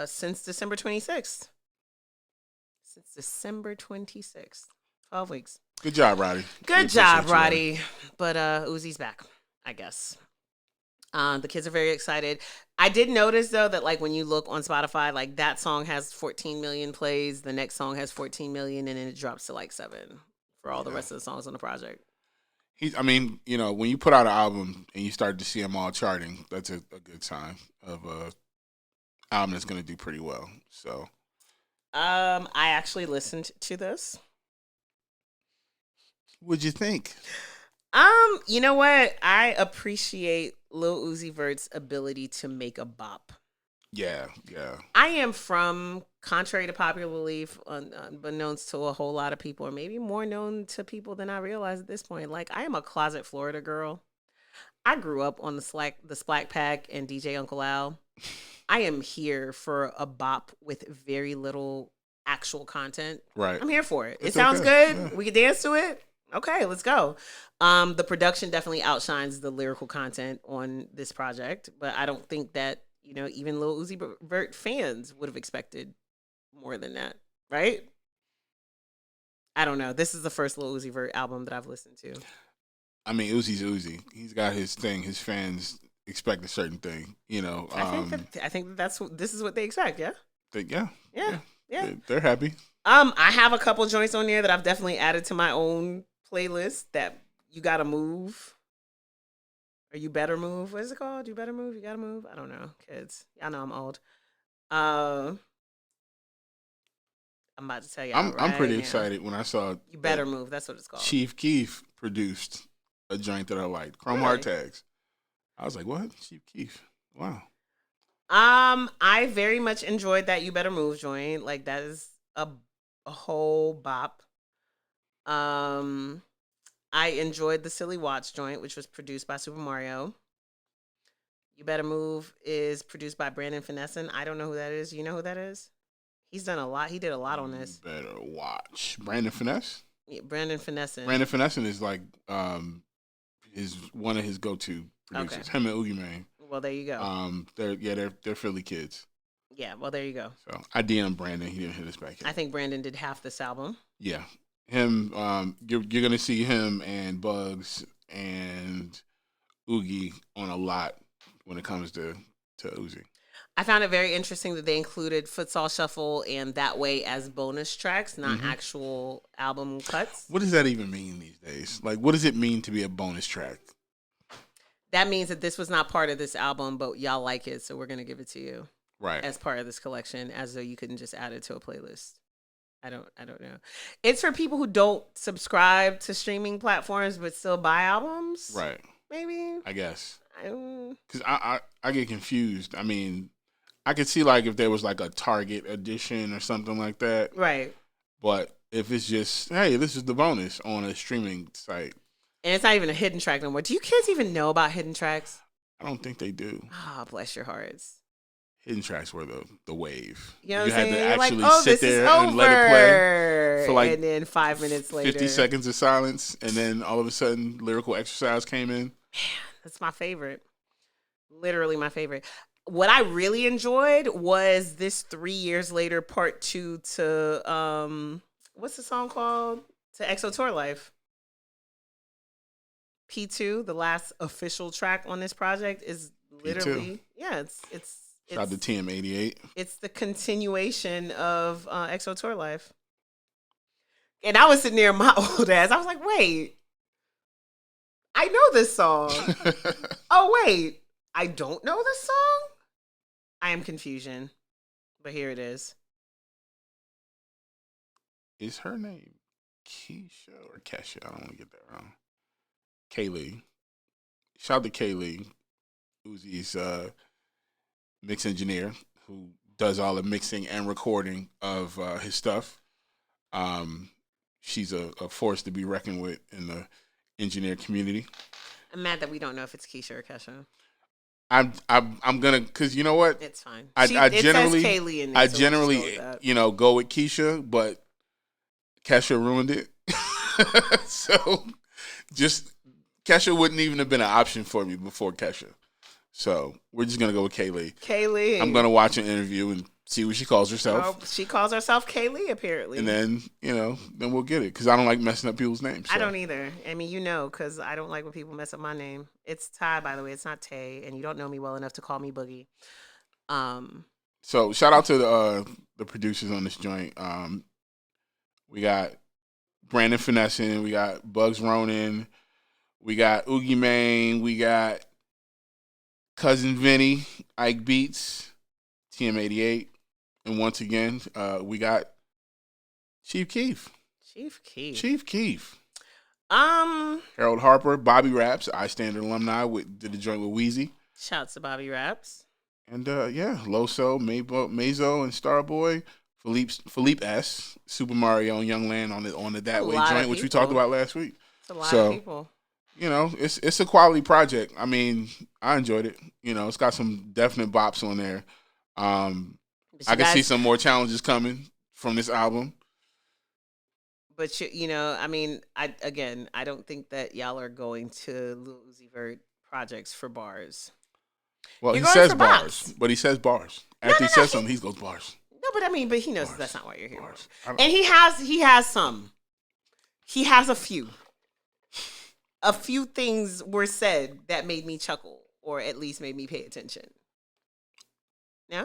since December 26th. Since December 26th. 12 weeks. Good job, Roddy. Good We job, appreciate you, Roddy. But Uzi's back, I guess. The kids are very excited. I did notice though that like when you look on Spotify, like that song has 14 million plays, the next song has 14 million, and then it drops to like 7 for all the rest of the songs on the project. I mean, you know, when you put out an album and you start to see them all charting, that's a good sign of a album that's going to do pretty well. So, I actually listened to this. what'd you think? You know what? I appreciate Lil Uzi Vert's ability to make a bop. Yeah. I am from, contrary to popular belief, unbeknownst to a whole lot of people, or maybe more known to people than I realize at this point, like I am a closet Florida girl. I grew up on the Splack Pack and DJ Uncle Al. I am here for a bop with very little actual content. Right. I'm here for it. It's it sounds okay. good. Yeah. We can dance to it. Okay, let's go. The production definitely outshines the lyrical content on this project, but I don't think that, you know, even Lil Uzi Vert fans would have expected more than that, right? I don't know. This is the first Lil Uzi Vert album that I've listened to. I mean, Uzi's Uzi. He's got his thing. His fans expect a certain thing, you know. I think this is what they expect, yeah? Yeah. Yeah. They're happy. I have a couple joints on there that I've definitely added to my own playlist. That You Gotta Move, or You Better Move. What is it called? You Better Move? You Gotta Move? I don't know, kids. Y'all know I'm old. I'm about to tell y'all I'm pretty now. excited when I saw You Better Move. That's what it's called. Chief Keef produced a joint that I liked. Chrome Heart Tags. I was like, what? Chief Keef. Wow. I very much enjoyed that You Better Move joint. Like that is a whole bop. I enjoyed the Silly Watch joint, which was produced by Super Mario. You Better Move is produced by Brandon Finessin. I don't know who that is. You know who that is? He's done a lot. He did a lot on this. You better watch. Brandon Finesse? Yeah, Brandon Finessin. Brandon Finessin is like is one of his go-to producers. Okay. Him and Oogie Man. Well, there you go. They're Philly kids. Yeah, well, there you go. So I DM'd Brandon. He didn't hit us back yet. I think Brandon did half this album. Yeah. Him, you're going to see him and Bugs and Oogie on a lot when it comes to Uzi. I found it very interesting that they included Futsal Shuffle and That Way as bonus tracks, not actual album cuts. What does that even mean these days? Like, what does it mean to be a bonus track? That means that this was not part of this album, but y'all like it, so we're going to give it to you. Right. As part of this collection, as though you couldn't just add it to a playlist. I don't know. It's for people who don't subscribe to streaming platforms but still buy albums. Right. Maybe. I guess. Because I get confused. I mean, I could see like if there was like a Target edition or something like that. Right. But if it's just, hey, this is the bonus on a streaming site. And it's not even a hidden track no more. Do you kids even know about hidden tracks? I don't think they do. Ah, bless your hearts. Hidden tracks were the wave. You know what I'm saying? Had to actually like, sit there and let it play for like and then 5 minutes later, 50 seconds of silence, and then all of a sudden, lyrical exercise came in. Man, that's my favorite. Literally my favorite. What I really enjoyed was this 3 years later part 2 to what's the song called? To EXO Tour Life. P2, the last official track on this project, is literally it's Shout out to TM88. It's the continuation of EXO Tour Life. And I was sitting there, my old ass. I was like, wait, I know this song. Oh, wait, I don't know this song? I am confusion. But here it is. Is her name Keisha or Kesha? I don't want to get that wrong. Kaylee. Shout out to Kaylee, Uzi's mix engineer, who does all the mixing and recording of his stuff. She's a force to be reckoned with in the engineer community. I'm mad that we don't know if it's Keisha or Kesha. I'm gonna, cause you know what? It's fine. I generally says Kaylee in there, so generally go with Keisha, but Kesha ruined it. So just Kesha wouldn't even have been an option for me before Kesha. So we're just gonna go with Kaylee. Kaylee. I'm gonna watch an interview and see what she calls herself. Oh, she calls herself Kaylee, apparently. And then then we'll get it, because I don't like messing up people's names. So. I don't either. I mean, because I don't like when people mess up my name. It's Ty, by the way. It's not Tay, and you don't know me well enough to call me Boogie. So shout out to the producers on this joint. We got Brandon Finessin, we got Bugs Ronan, we got Oogie Mane, we got Cousin Vinny, Ike Beats, TM88, and once again, we got Chief Keef. Harold Harper, Bobby Raps, I Standard alumni, did the joint with Wheezy. Shouts to Bobby Raps. And Loso, Mazo, and Starboy, Philippe S, Super Mario, and Young Land on the That Way joint, which we talked about last week. It's a lot of people. It's a quality project. I mean, I enjoyed it. It's got some definite bops on there. I can see some more challenges coming from this album. But I mean, I don't think that y'all are going to Lil Uzi Vert projects for bars. Well, he says bars, but he says bars. After he says something, he goes bars. No, but he knows that's not why you're here. And he has some. He has a few. A few things were said that made me chuckle, or at least made me pay attention. Yeah?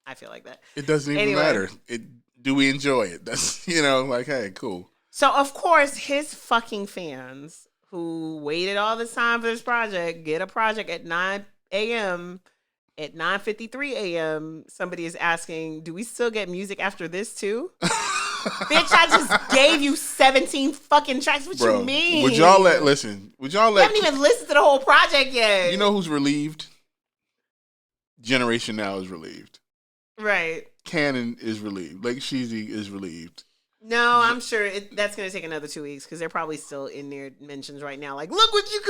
I feel like that. It doesn't even matter. Do we enjoy it? That's, hey, cool. So, of course, his fucking fans who waited all this time for this project get a project at 9 a.m. At 9:53 a.m., somebody is asking, do we still get music after this too? Bitch, I just gave you 17 fucking tracks. What you mean? Would y'all listen? You haven't even listened to the whole project yet. You know who's relieved? Generation Now is relieved. Right. Canon is relieved. Lake Sheezy is relieved. No, I'm sure that's going to take another 2 weeks, because they're probably still in their mentions right now. Like, look what you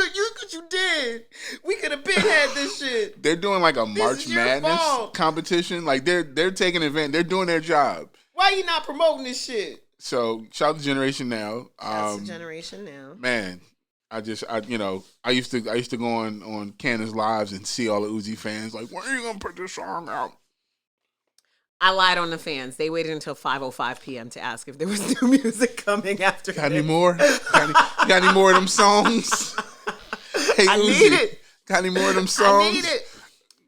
did. We could have been had this shit. They're doing like a March Madness competition. Like they're taking advantage. They're doing their job. Why are you not promoting this shit? So shout out to Generation Now. Shout out to Generation Now. Man, I used to go on Cannon's lives and see all the Uzi fans like, when are you gonna put this song out? I lied on the fans. They waited until 5:05 p.m. to ask if there was new music coming after. Got any more? Got any more of them songs? Hey, I Uzi, need it. got any more of them songs? I need it.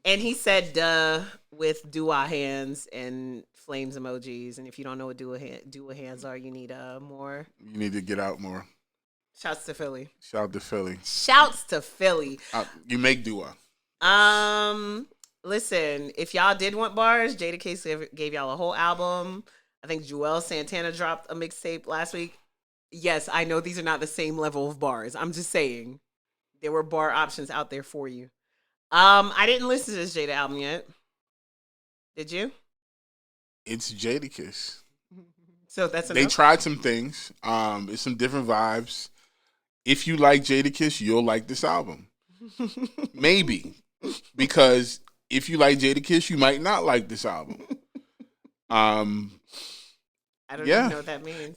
And he said, "Duh," with dua hands and flames emojis. And if you don't know what dua hands are, you need more. You need to get out more. Shouts to Philly. Shout to Philly. Shouts to Philly. You make dua. Listen, if y'all did want bars, Jadakiss gave y'all a whole album. I think Joel Santana dropped a mixtape last week. Yes, I know these are not the same level of bars. I'm just saying there were bar options out there for you. I didn't listen to this Jada album yet. Did you? It's Jadakiss. So that's enough? They tried some things. It's some different vibes. If you like Jadakiss, you'll like this album. Maybe. Because if you like Jadakiss, you might not like this album. I don't even know what that means.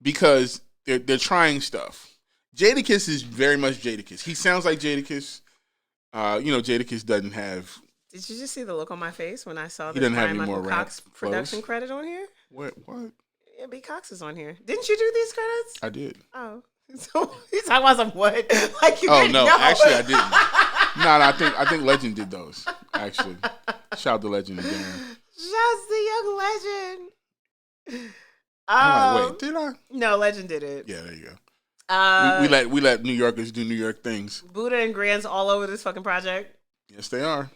Because they're trying stuff. Jadakiss is very much Jadakiss. He sounds like Jadakiss. Jadakiss doesn't have. Did you just see the look on my face when I saw the Brian have any Michael more Cox rap production flows? credit on here? What? Yeah, B. Cox is on here. Didn't you do these credits? I did. Oh. So he's talking about some what? Like you didn't no, know. actually I didn't. No, I think Legend did those. Actually, shout out to Legend again. Shouts to Young Legend. Wait, did I? No, Legend did it. Yeah, there you go. We let New Yorkers do New York things. Buddha and Grand's all over this fucking project. Yes, they are.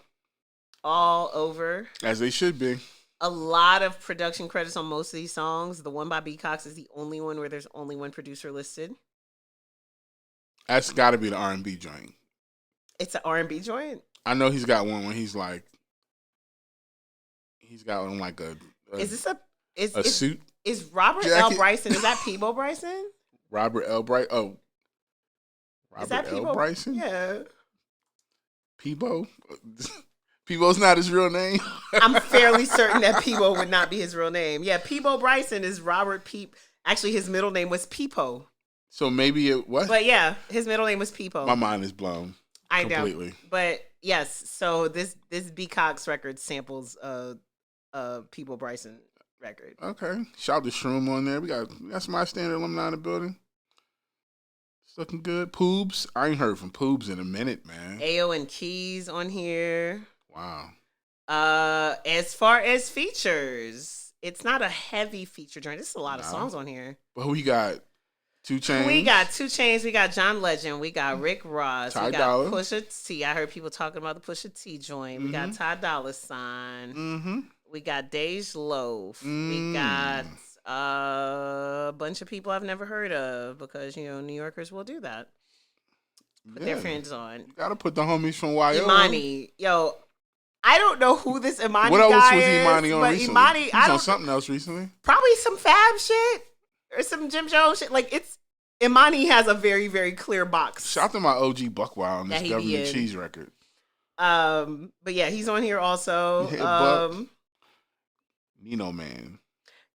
All over. As they should be. A lot of production credits on most of these songs. The one by B. Cox is the only one where there's only one producer listed. That's got to be the R&B joint. It's an R&B joint? I know he's got one when he's got on like a suit? Is Robert jacket? L. Bryson, is that Peebo Bryson? Robert L. Bryson? Oh. Robert L. Bryson? Yeah. Peebo? Peebo's not his real name? I'm fairly certain that Peebo would not be his real name. Yeah, Peebo Bryson is Robert Peep. Actually, his middle name was Peepo. So maybe it what? But yeah, his middle name was Peepo. My mind is blown. I completely. know. But yes, so this B. Cox record samples Peepo Bryson record. Okay. Shout to Shroom on there. We got some standard alumni in the building. It's looking good. Poobs. I ain't heard from Poobs in a minute, man. Ayo and Keys on here. Wow. As far as features, it's not a heavy feature joint. There's a lot of songs on here. But we got 2 Chainz. We got 2 Chainz. We got John Legend. We got Rick Ross. Ty we got Dolla. Pusha T. I heard people talking about the Pusha T joint. We got Ty Dolla $ign. Mm-hmm. We got Dej Loaf. We got a bunch of people I've never heard of because, New Yorkers will do that. Put their friends on. You gotta put the homies from YO. Imani. Yo, I don't know who this Imani what else guy was is. Imani on recently? Imani, He's on something else recently. Probably some Fab shit or some Jim Jones shit. Like, it's Imani has a very, very clear box. Shout out to my OG Buckwild on this Government in. Cheese record. But yeah, he's on here also. Buck. Nino Man.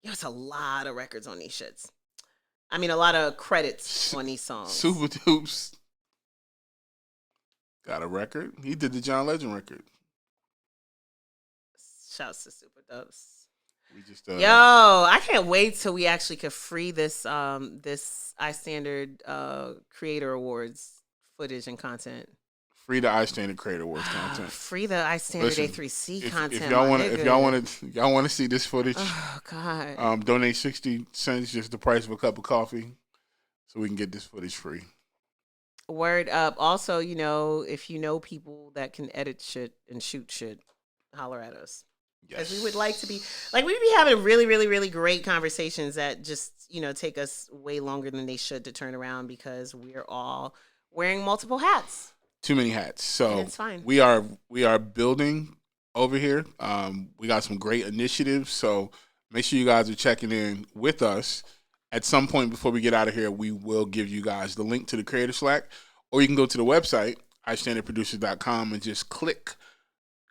Yo, it's a lot of records on these shits. I mean, a lot of credits on these songs. Super Dupes got a record. He did the John Legend record. Shouts to Super Dubs. We just Yo, I can't wait till we actually could free this this iStandard Creator Awards footage and content. Free the iStandard Creator Awards content. Free the iStandard A3C content. If y'all want to see this footage, oh god, donate 60 cents, just the price of a cup of coffee, so we can get this footage free. Word up. Also, if you know people that can edit shit and shoot shit, holler at us. Yes. Because we would like to be we'd be having really, really, really great conversations that just, take us way longer than they should to turn around because we're all wearing multiple hats. Too many hats. So it's fine. We are building over here. We got some great initiatives. So make sure you guys are checking in with us. At some point before we get out of here, we will give you guys the link to the Creator Slack, or you can go to the website, iStandardProducers.com, and just click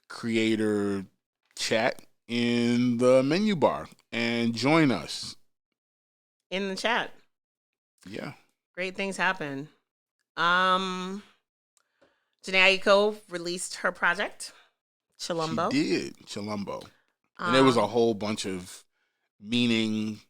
Creator Chat in the menu bar and join us in the chat. Yeah. Great things happen. Um, Jhene Aiko released her project, She Chilumbo. did Chilumbo, and there was a whole bunch of meaning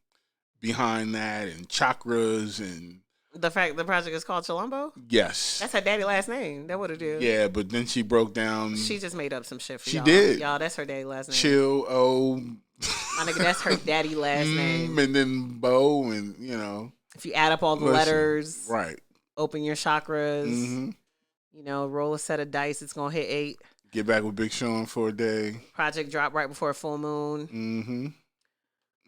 behind that, and chakras, and the fact the project is called Chilumbo. yes, That's her daddy last name. That would have do. yeah. But then she broke down. She just made up some shit for she y'all. did. Y'all, that's her daddy last name. Chill. Oh, my nigga, that's her daddy last name. And then Bo, and if you add up all the letters, right? Open your chakras. Mm-hmm. Roll a set of dice. It's gonna hit 8. Get back with Big Sean for a day. Project dropped right before a full moon. Mm-hmm.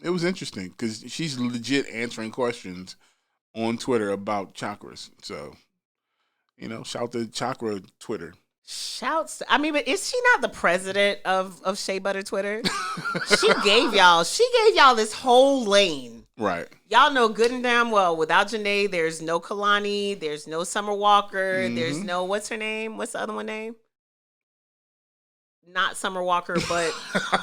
It was interesting because she's legit answering questions on Twitter about chakras. So, shout to Chakra Twitter. Shouts. But is she not the president of Shea Butter Twitter? She gave y'all this whole lane. Right. Y'all know good and damn well without Jhene, there's no Kalani, there's no Summer Walker, there's no, what's her name? What's the other one name? Not Summer Walker, but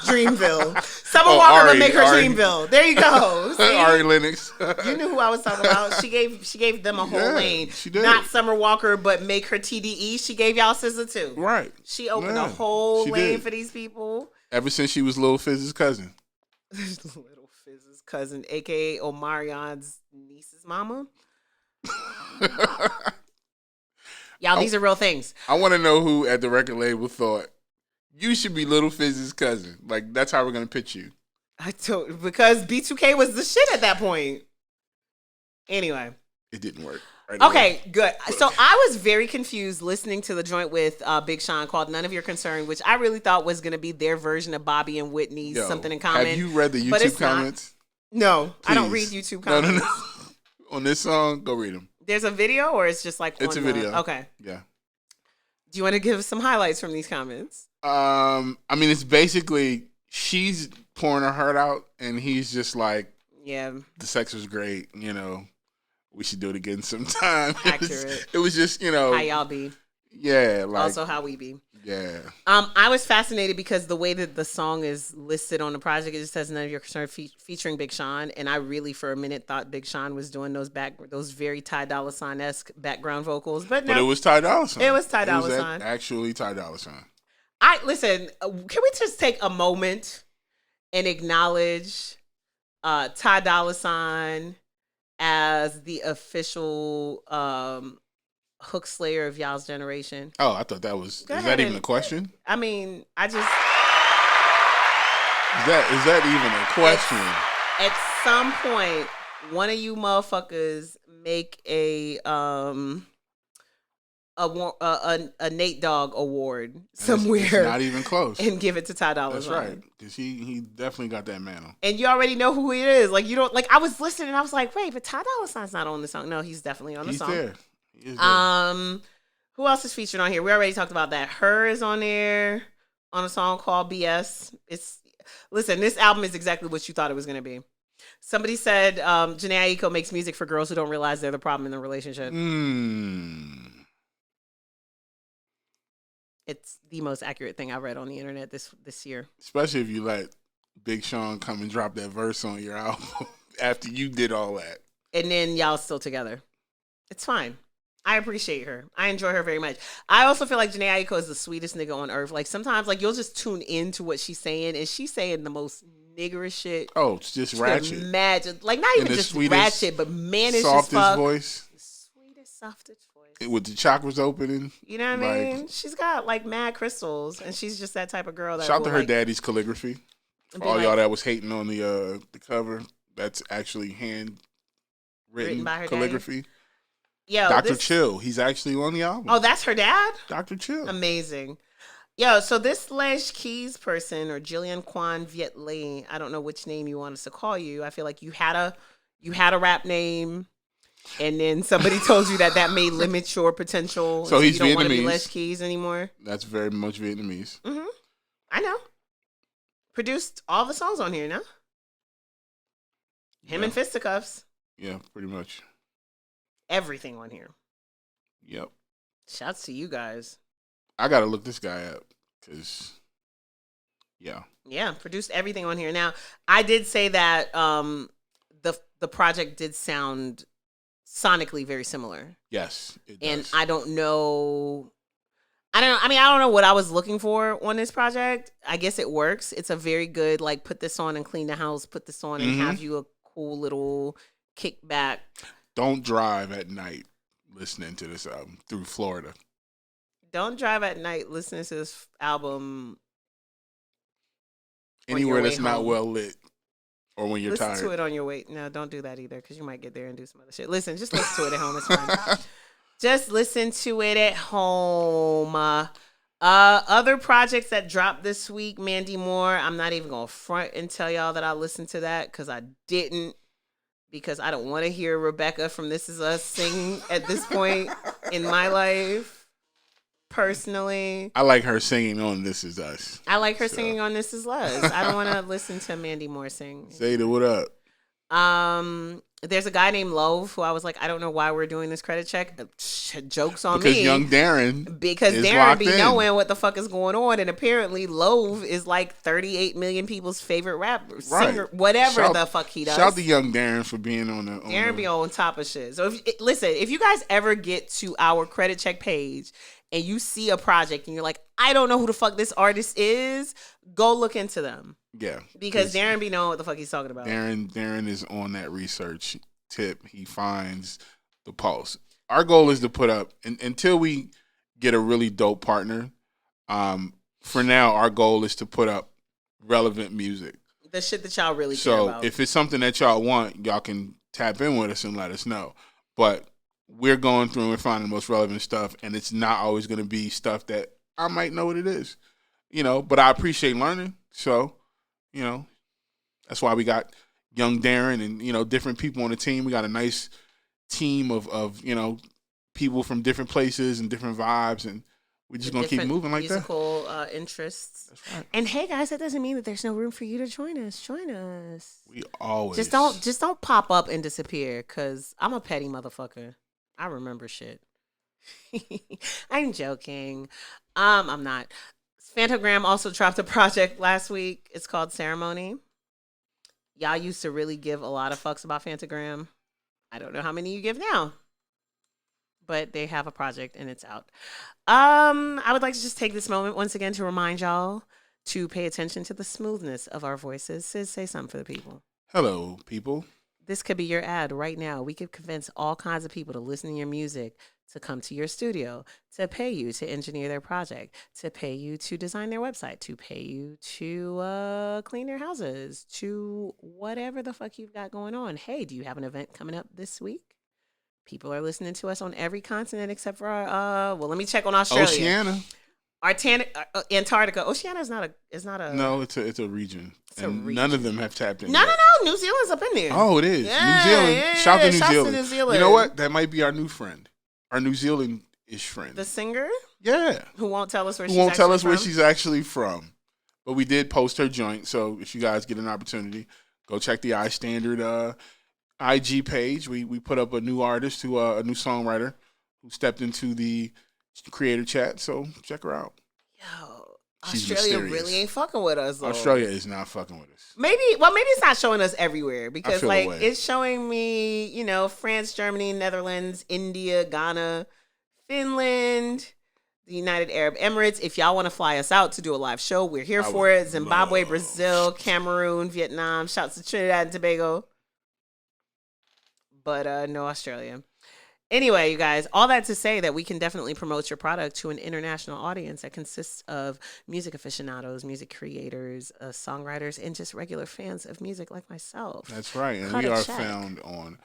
Dreamville. Summer Walker, Ari, but make her Ari. Dreamville. There you go. See? Ari Lennox. You knew who I was talking about. She gave them a whole lane. She did. Not Summer Walker, but make her TDE. She gave y'all SZA too. Right. She opened a whole lane for these people. Ever since she was Lil Fizz's cousin. Little Fizz's cousin, a.k.a. Omarion's niece's mama. Y'all, these are real things. I want to know who at the record label thought, you should be Little Fizz's cousin. Like, that's how we're going to pitch you. Because B2K was the shit at that point. Anyway. It didn't work. Right okay, good. So I was very confused listening to the joint with Big Sean called None of Your Concern, which I really thought was going to be their version of Bobby and Whitney's Something in Common. Have you read the YouTube comments? No, Please. I don't read YouTube comments. No. On this song, go read them. There's a video or it's just like it's a video. Okay. Yeah. Do you want to give some highlights from these comments? It's basically she's pouring her heart out and he's just like, yeah, the sex was great, we should do it again sometime. Accurate. It was just, how y'all be. Yeah. Like, also how we be. Yeah. I was fascinated because the way that the song is listed on the project, it just says None of Your Concern featuring Big Sean. And I really, for a minute, thought Big Sean was doing those very Ty Dolla $ign-esque background vocals. But no. But it was Ty Dolla $ign. It was Ty Dolla $ign. Actually Ty Dolla $ign. Listen, can we just take a moment and acknowledge Ty Dolla $ign as the official hook slayer of y'all's generation? Oh, I thought that was... Is that even a question? I just... Is that even a question? At some point, one of you motherfuckers make a Nate Dogg award somewhere. It's not even close. And give it to Ty Dolla $ign. That's right. Because he definitely got that mantle. And you already know who he is. Like, you don't... Like, I was listening and I was like, wait, but Ty Dolla $ign's not on the song. No, he's definitely on the song. He's there. He is there. Who else is featured on here? We already talked about that. Her is on there on a song called BS. Listen, this album is exactly what you thought it was going to be. Somebody said Jhene Aiko makes music for girls who don't realize they're the problem in the relationship. It's the most accurate thing I read on the internet this year. Especially if you let Big Sean come and drop that verse on your album after you did all that. And then y'all still together. It's fine. I appreciate her. I enjoy her very much. I also feel like Jhene Aiko is the sweetest nigga on earth. Like, sometimes, like, you'll just tune into what she's saying, and she's saying the most niggerish shit. Oh, it's just ratchet. Imagine. Like, not even just ratchet, but mannish softest as fuck. Voice. The sweetest, softest voice. With the chakras opening. You know what I mean? She's got, like, mad crystals, and she's just that type of girl. That shout out to her daddy's calligraphy. For all y'all that was hating on the cover, that's actually handwritten by her calligraphy. Daddy. Yo, Dr. Chill, he's actually on the album. Oh, that's her dad? Dr. Chill. Amazing. Yo, so this Lesh Keys person, or Jillian Quan Viet Le, I don't know which name you want us to call you. I feel like you had a rap name, and then somebody told you that may limit your potential. So he's you don't Vietnamese. Want to be Lesh Keys anymore. That's very much Vietnamese. Mm-hmm. I know. Produced all the songs on here, no? Him and Fisticuffs. Yeah, pretty much. Everything on here. Yep. Shouts to you guys. I gotta look this guy up because, yeah, produced everything on here. Now, I did say that the project did sound sonically very similar. Yes, it does. And I don't know. I don't know what I was looking for on this project. I guess it works. It's a very good, like, put this on and clean the house, put this on and have you a cool little kickback. Don't drive at night listening to this album through Florida. Don't drive at night listening to this album anywhere that's not well lit or when you're tired. Listen to it on your way. No, don't do that either because you might get there and do some other shit. Just listen to it at home. It's fine. Just listen to it at home. Other projects that dropped this week, Mandy Moore. I'm not even going to front and tell y'all that I listened to that because I didn't. Because I don't want to hear Rebecca from This Is Us sing at this point in my life, personally. I like her singing on This Is Us. I like her singing on This Is Us. I don't want to listen to Mandy Moore sing. Zayda, what up? There's a guy named Love who I was like, I don't know why we're doing this credit check. Jokes on because me. Young Darren. Because Darren be knowing what the fuck is going on. And apparently Love is like 38 million people's favorite rapper, singer, whatever the fuck he does. Shout out to Young Darren for being on the... Darren be on top of shit. So if you guys ever get to our credit check page and you see a project and you're like, I don't know who the fuck this artist is, go look into them. Yeah. Because Darren be knowing what the fuck he's talking about. Darren is on that research tip. He finds the pulse. Our goal is to put up, until we get a really dope partner, for now, our goal is to put up relevant music. The shit that y'all really care about. So if it's something that y'all want, y'all can tap in with us and let us know. But we're going through and we're finding the most relevant stuff, and it's not always going to be stuff that I might know what it is. But I appreciate learning. So, that's why we got Young Darren and, different people on the team. We got a nice team of people from different places and different vibes, and we're just going to keep moving like musical interests. That's right. And hey, guys, that doesn't mean that there's no room for you to join us. Join us. We always. Just don't pop up and disappear, because I'm a petty motherfucker. I remember shit. I'm joking. I'm not. Phantogram also dropped a project last week. It's called Ceremony. Y'all used to really give a lot of fucks about Phantogram. I don't know how many you give now, but they have a project and it's out. I would like to just take this moment once again to remind y'all to pay attention to the smoothness of our voices. Sis, say something for the people. Hello, people. This could be your ad right now. We could convince all kinds of people to listen to your music, to come to your studio, to pay you to engineer their project, to pay you to design their website, to pay you to clean their houses, to whatever the fuck you've got going on. Hey, do you have an event coming up this week? People are listening to us on every continent except for our, let me check on Australia. Oceania. Antarctica. Oceania is not a. No, it's a region. None of them have tapped in. No. New Zealand's up in there. Oh, it is. Yeah, New Zealand. Yeah, Shout out to New New Zealand. Zealand. You know what? That might be our new friend. Our New Zealand-ish friend. The singer? Yeah. Who won't tell us where she's actually from. But we did post her joint, so if you guys get an opportunity, go check the iStandard IG page. We put up a new artist, a new songwriter who stepped into the creator chat, so check her out. Yo, She's Australia mysterious. really ain't fucking with us, though. Australia is not fucking with us. Maybe it's not showing us everywhere, because like it's showing me, France, Germany, Netherlands, India, Ghana, Finland, the United Arab Emirates. If y'all want to fly us out to do a live show, we're here for it. Zimbabwe, Brazil, Cameroon, Vietnam. Shouts to Trinidad and Tobago. But no Australia. Anyway, you guys, all that to say that we can definitely promote your product to an international audience that consists of music aficionados, music creators, songwriters, and just regular fans of music like myself. That's right. And we are found on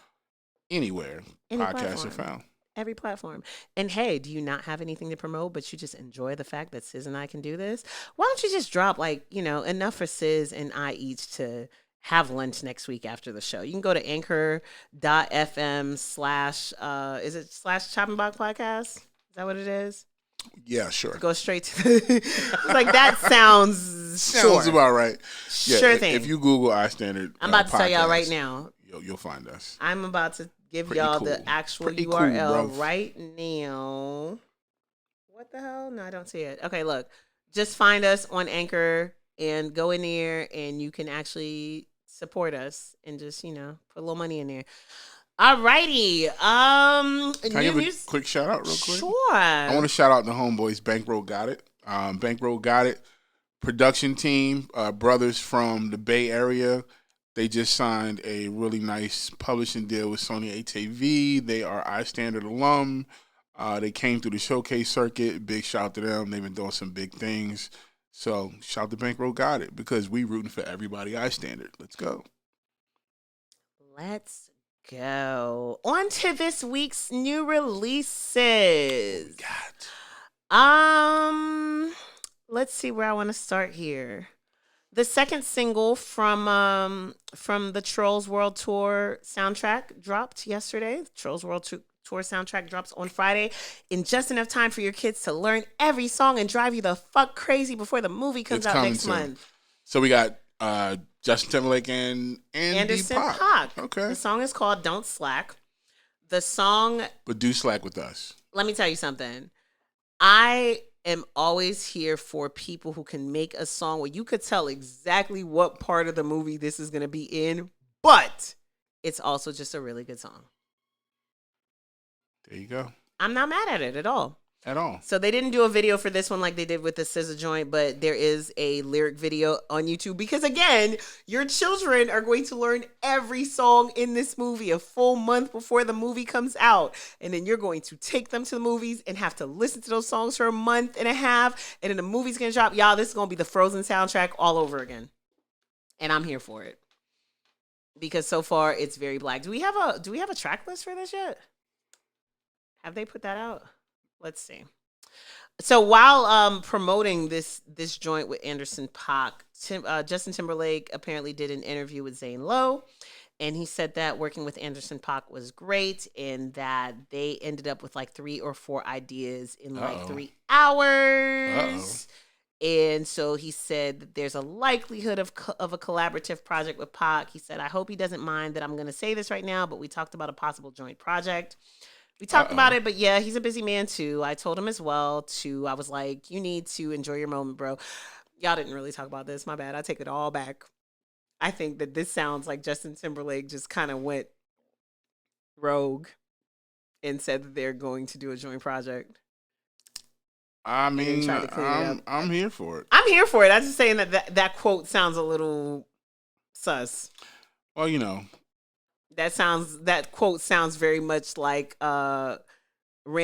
anywhere podcasts are found. Every platform. And hey, do you not have anything to promote, but you just enjoy the fact that Sis and I can do this? Why don't you just drop enough for Sis and I each to have lunch next week after the show? You can go to anchor.fm/ is it /Chopping Block Podcast? Is that what it is? Yeah, sure. Go straight to it's like that sounds about right. Yeah, sure thing. If you Google iStandard, I'm about to tell y'all right now. You'll find us. I'm about to give y'all the actual URL right now. What the hell? No, I don't see it. Okay, look. Just find us on Anchor and go in there, and you can actually support us and just, put a little money in there. Alrighty. Can I give a quick shout out real quick? Sure. I want to shout out the homeboys. Bankroll Got It. Bankroll Got It. Production team, brothers from the Bay Area. They just signed a really nice publishing deal with Sony ATV. They are iStandard alum. They came through the showcase circuit. Big shout to them. They've been doing some big things. So shout to Bankroll Got It because we rooting for everybody iStandard. Let's go. Let's go. On to this week's new releases. Let's see where I want to start here. The second single from the Trolls World Tour soundtrack dropped yesterday. The Trolls World Tour soundtrack drops on Friday in just enough time for your kids to learn every song and drive you the fuck crazy before the movie comes out next month. So we got Justin Timberlake and Anderson .Paak. Okay. The song is called Don't Slack. The song... But do slack with us. Let me tell you something. I am always here for people who can make a song where you could tell exactly what part of the movie this is going to be in, but it's also just a really good song. There you go. I'm not mad at it at all. At all. So they didn't do a video for this one like they did with the Scissor Joint, but there is a lyric video on YouTube because, again, your children are going to learn every song in this movie a full month before the movie comes out. And then you're going to take them to the movies and have to listen to those songs for a month and a half. And then the movie's going to drop. Y'all, this is going to be the Frozen soundtrack all over again. And I'm here for it. Because so far, it's very black. Do we have a track list for this yet? Have they put that out? Let's see. So while promoting this joint with Anderson .Paak, Justin Timberlake apparently did an interview with Zane Lowe, and he said that working with Anderson .Paak was great, and that they ended up with like 3 or 4 ideas in like 3 hours. And so he said that there's a likelihood of a collaborative project with Pac. He said, I hope he doesn't mind that I'm going to say this right now, but we talked about a possible joint project. We talked about it, but yeah, he's a busy man too. I told him as well I was like, you need to enjoy your moment, bro. Y'all didn't really talk about this. My bad. I take it all back. I think that this sounds like Justin Timberlake just kind of went rogue and said that they're going to do a joint project. I mean, I'm here for it. I'm here for it. I'm just saying that quote sounds a little sus. Well, you know. That quote sounds very much like ran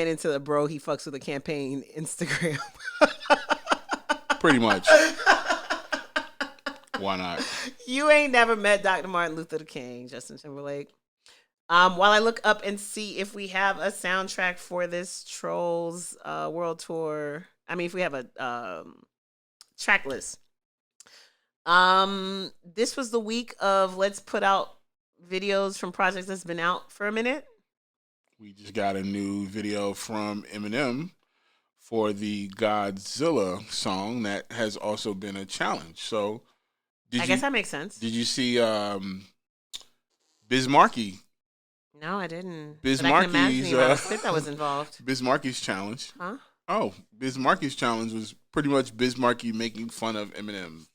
into the bro he fucks with a campaign Instagram. Pretty much. Why not? You ain't never met Dr. Martin Luther King, Justin Timberlake. While I look up and see if we have a soundtrack for this Trolls World Tour. I mean, if we have a track list. This was the week of let's put out videos from projects that's been out for a minute. We just got a new video from Eminem for the Godzilla song that has also been a challenge. So, I guess that makes sense. Did you see Biz Markie? No, I didn't. Biz Markie's that was involved. Biz Markie's challenge. Huh? Oh, Biz Markie's challenge was pretty much Biz Markie making fun of Eminem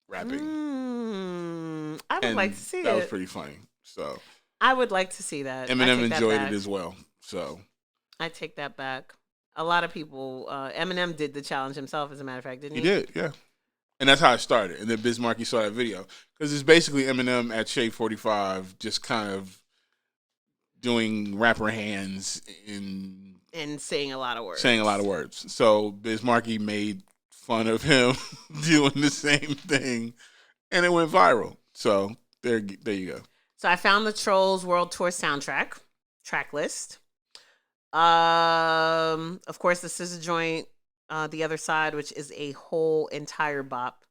rapping. I would like to see that. That was pretty funny. So I would like to see that. Eminem enjoyed it as well. So I take that back. A lot of people. Eminem did the challenge himself, as a matter of fact, didn't he? He did, yeah. And that's how it started. And then Biz Markie saw that video because it's basically Eminem at Shade 45, just kind of doing rapper hands and saying a lot of words. So Biz Markie made fun of him doing the same thing, and it went viral. So there you go. So I found the Trolls World Tour soundtrack track list. Of course, the Scissor Joint, The Other Side, which is a whole entire bop,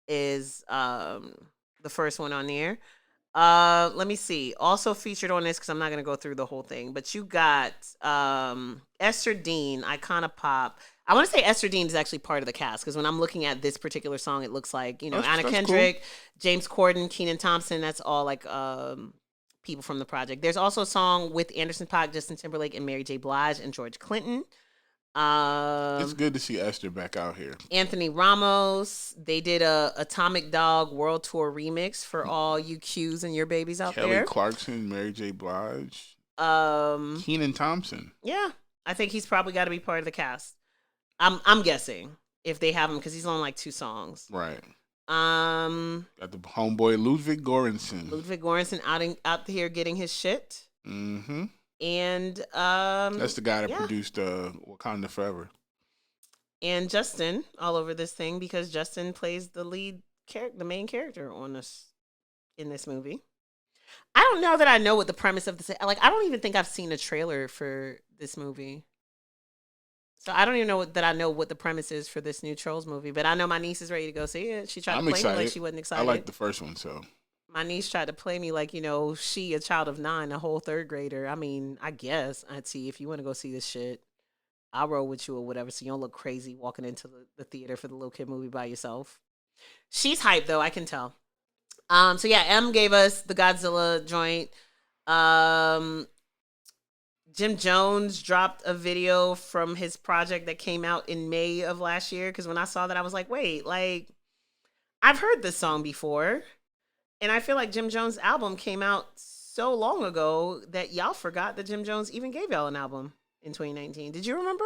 is the first one on there. Let me see. Also featured on this, because I'm not going to go through the whole thing, but you got Esther Dean, Icona Pop. I want to say Esther Dean is actually part of the cast, because when I'm looking at this particular song, it looks like, Anna Kendrick, cool. James Corden, Kenan Thompson. That's all like people from the project. There's also a song with Anderson .Paak, Justin Timberlake, and Mary J. Blige and George Clinton. It's good to see Esther back out here. Anthony Ramos. They did a Atomic Dog World Tour remix for all you Qs and your babies out Kelly there. Clarkson, Mary J. Blige, Kenan Thompson. Yeah, I think he's probably got to be part of the cast. I'm guessing if they have him because he's on like 2 songs. Right. Got the homeboy Ludwig Göransson. Ludwig Göransson out here getting his shit. Mm-hmm. And that's the guy that produced Wakanda Forever. And Justin all over this thing because Justin plays the lead character, the main character in this movie. I don't know that I know what the premise of this. Like, I don't even think I've seen a trailer for this movie, so I don't even know that I know what the premise is for this new Trolls movie. But I know my niece is ready to go see it. She tried to play me like she wasn't excited. I like the first one, so. My niece tried to play me like, she a child of 9, a whole 3rd grader. I mean, I guess I'd see if you want to go see this shit. I'll roll with you or whatever, so you don't look crazy walking into the theater for the little kid movie by yourself. She's hyped, though. I can tell. So, yeah, M gave us the Godzilla joint. Jim Jones dropped a video from his project that came out in May of last year, because when I saw that, I was like, wait, like, I've heard this song before. And I feel like Jim Jones' album came out so long ago that y'all forgot that Jim Jones even gave y'all an album in 2019. Did you remember?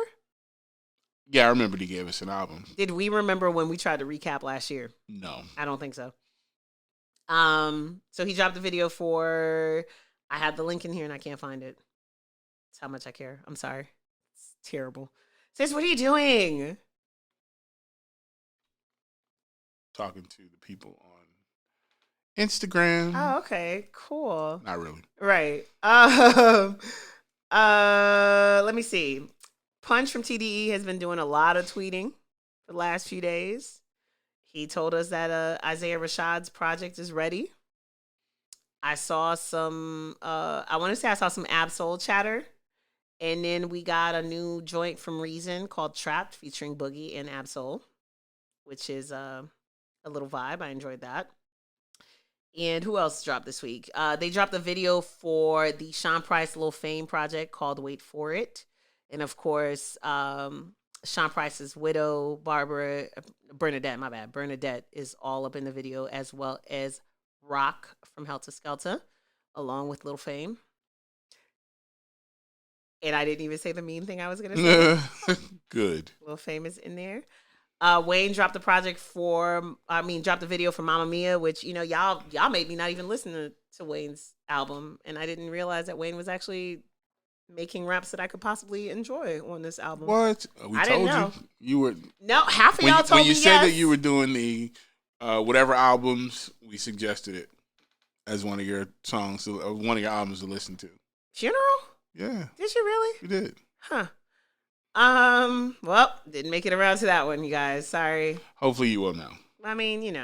Yeah, I remember he gave us an album. Did we remember when we tried to recap last year? No. I don't think so. So he dropped a video for, I had the link in here and I can't find it. That's how much I care. I'm sorry. It's terrible. Sis, what are you doing? Talking to the people on Instagram. Oh, okay. Cool. Not really. Right. Let me see. Punch from TDE has been doing a lot of tweeting for the last few days. He told us that Isaiah Rashad's project is ready. I saw some I want to say I saw some Absol chatter. And then we got a new joint from Reason called Trapped featuring Boogie and Absol, which is a little vibe. I enjoyed that. And who else dropped this week? They dropped a video for the Sean Price Lil Fame project called Wait For It. And of course, Sean Price's widow, Bernadette is all up in the video, as well as Rock from Helter Skelter, along with Lil Fame. And I didn't even say the mean thing I was going to say. Good. Lil Fame is in there. Wayne dropped dropped a video for Mamma Mia, which, y'all made me not even listen to Wayne's album. And I didn't realize that Wayne was actually making raps that I could possibly enjoy on this album. What? I told you. You were. No, half of y'all told me when you said that you were doing the whatever albums, we suggested it as one of your songs, one of your albums to listen to. Funeral? Yeah. Did you really? You did. Huh. Well, didn't make it around to that one, you guys. Sorry. Hopefully you will now. I mean,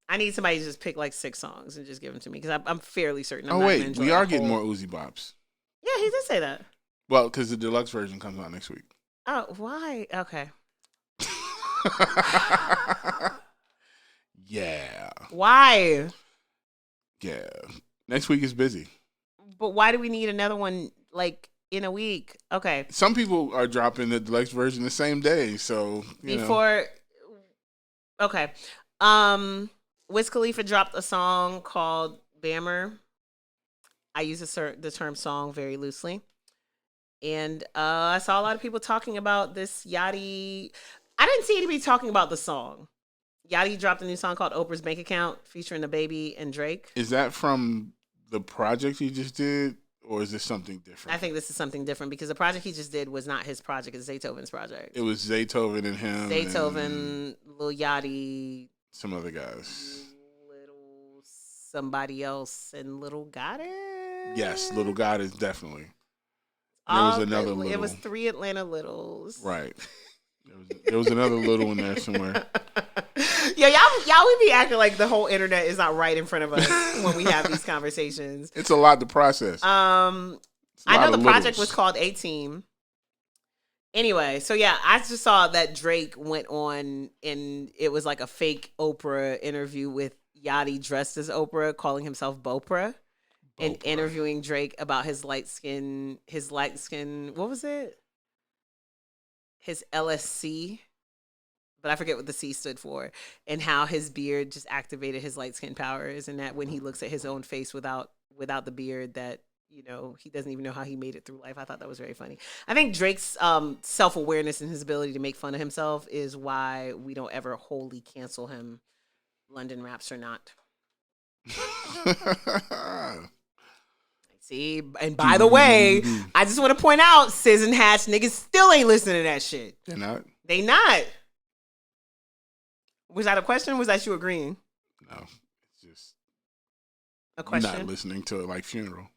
I need somebody to just pick like 6 songs and just give them to me because I'm fairly certain. We are getting more Uzi Bops. Yeah, he did say that. Well, because the deluxe version comes out next week. Oh, why? Okay. Yeah. Why? Yeah. Next week is busy. But why do we need another one like in a week? Okay. Some people are dropping the deluxe version the same day, so before. Okay. Wiz Khalifa dropped a song called Bammer. I use the term song very loosely. And I saw a lot of people talking about this Yachty. I didn't see anybody talking about the song. Yachty dropped a new song called Oprah's Bank Account featuring the Baby and Drake. Is that from the project he just did, or is this something different? I think this is something different because the project he just did was not his project. It's Zaytoven's project. It was Zaytoven and him. Zaytoven, Lil Yachty. Some other guys. Little somebody else and Little Goddard. Yes, Little Goddard definitely. There was another little. It was 3 Atlanta Littles. Right. There was another little in there somewhere. Yeah, y'all would be acting like the whole internet is not right in front of us when we have these conversations. It's a lot to process. I know the project was called A-Team. Anyway, so yeah, I just saw that Drake went on and it was like a fake Oprah interview with Yachty dressed as Oprah, calling himself Bopra. And interviewing Drake about his light skin, what was it? his LSC, but I forget what the C stood for, and how his beard just activated his light skin powers, and that when he looks at his own face without the beard, that he doesn't even know how he made it through life. I thought that was very funny. I think Drake's self-awareness and his ability to make fun of himself is why we don't ever wholly cancel him, London Raps or not. See, and by the way, I just want to point out, Sis and Hatch niggas still ain't listening to that shit. They're not? They not. Was that a question? Or was that you agreeing? No, it's just a question. You're not listening to it like Funeral.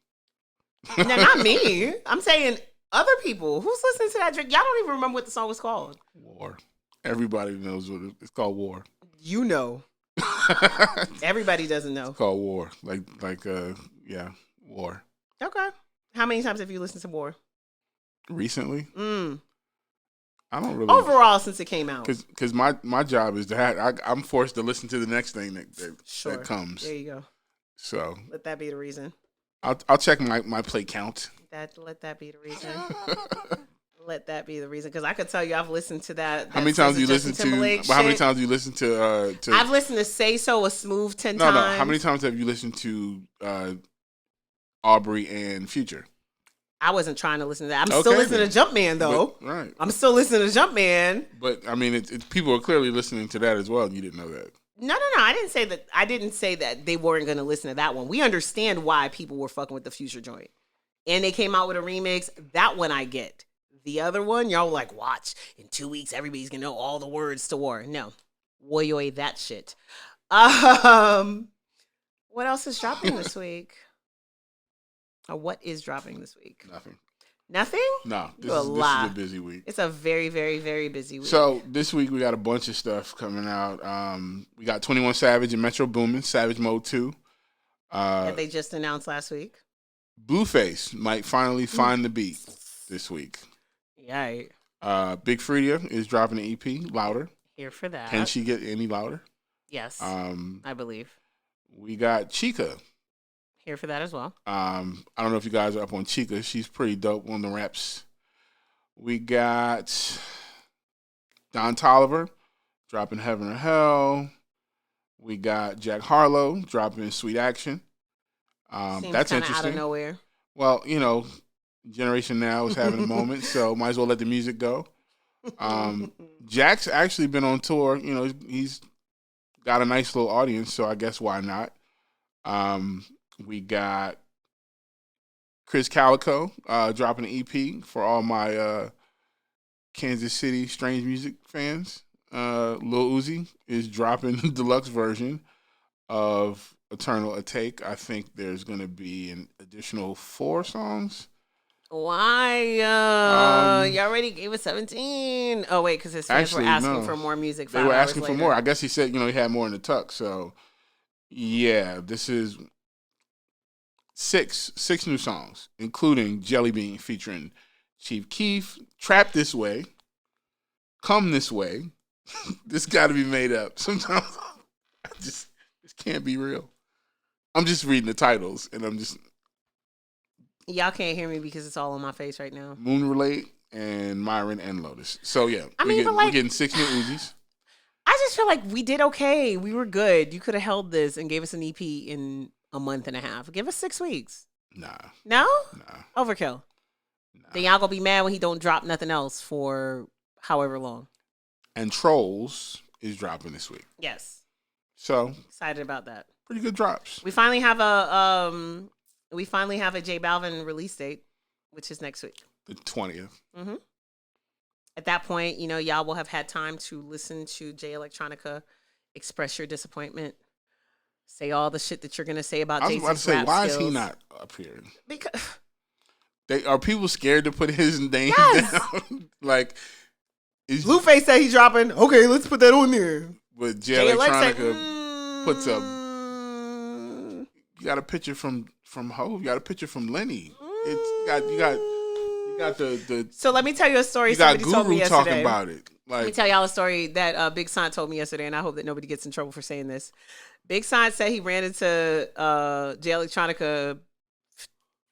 No, not me. I'm saying other people. Who's listening to that Drake? Y'all don't even remember what the song was called. War. Everybody knows what it's called. War. You know. Everybody doesn't know. It's called War. Yeah, War. Okay. How many times have you listened to War? Recently? I don't really. Overall, since it came out. Because my job is to I'm forced to listen to the next thing that comes. There you go. So. Let that be the reason. I'll check my play count. Let that be the reason. Let that be the reason. Because I could tell you I've listened to that. How many times do you listen to? How many times do you listen to? I've listened to Say So a smooth 10 times. No. How many times have you listened to Aubrey and Future? I wasn't trying to listen to that. I'm still listening to Jumpman though. Right. I'm still listening to Jumpman. But I mean, people are clearly listening to that as well. And you didn't know that. No. I didn't say that. I didn't say that they weren't going to listen to that one. We understand why people were fucking with the Future joint, and they came out with a remix. That one I get. The other one, y'all were like, watch in 2 weeks, everybody's gonna know all the words to War. No, woyoy that shit. What else is dropping this week? Or what is dropping this week? Nothing? No, this is a busy week. It's a very, very, very busy week. So this week we got a bunch of stuff coming out. We got 21 Savage and Metro Boomin, Savage Mode 2. That they just announced last week. Blueface might finally find the beat this week. Yeah. Big Freedia is dropping an EP, Louder. Here for that. Can she get any louder? Yes. I believe. We got Chica. Here for that as well. I don't know if you guys are up on Chica. She's pretty dope on the raps. We got Don Toliver dropping Heaven or Hell. We got Jack Harlow dropping Sweet Action. Seems that's interesting. Out of nowhere. Well, Generation Now is having a moment, so might as well let the music go. Jack's actually been on tour. He's got a nice little audience, so I guess why not? We got Chris Calico dropping an EP for all my Kansas City strange music fans. Lil Uzi is dropping the deluxe version of Eternal A Take. I think there's going to be an additional 4 songs. Why? You already gave it 17. Oh, wait, because his fans were asking for more music. They were asking for more. I guess he said, he had more in the tuck. So, yeah, this is six new songs, including Jelly Bean featuring Chief Keef, Trap This Way, Come This Way. This got to be made up. Sometimes this can't be real. I'm just reading the titles, and I'm just... Y'all can't hear me because it's all on my face right now. Moon Relate and Myron and Lotus. So, yeah, we're getting 6 new Uzis. I just feel like we did okay. We were good. You could have held this and gave us an EP in a month and a half. Give us 6 weeks. Nah. No? Nah. Overkill. Nah. Then y'all gonna be mad when he don't drop nothing else for however long. And Trolls is dropping this week. Yes. So excited about that. Pretty good drops. We finally have a J Balvin release date, which is next week. The 20th. Mm-hmm. At that point, y'all will have had time to listen to Jay Electronica express your disappointment. Say all the shit that you're going to say about Jay-Z's rap skills. I was about to say, why is he not up here? Because... Are people scared to put his name down? Blueface said he's dropping. Okay, let's put that on there. But Jay Electronica puts up... You got a picture from Hov. You got a picture from Lenny. You got the. So let me tell you a story. You got Guru talking about it. Let me tell y'all a story that Big Sean told me yesterday, and I hope that nobody gets in trouble for saying this. Big Sean said he ran into Jay Electronica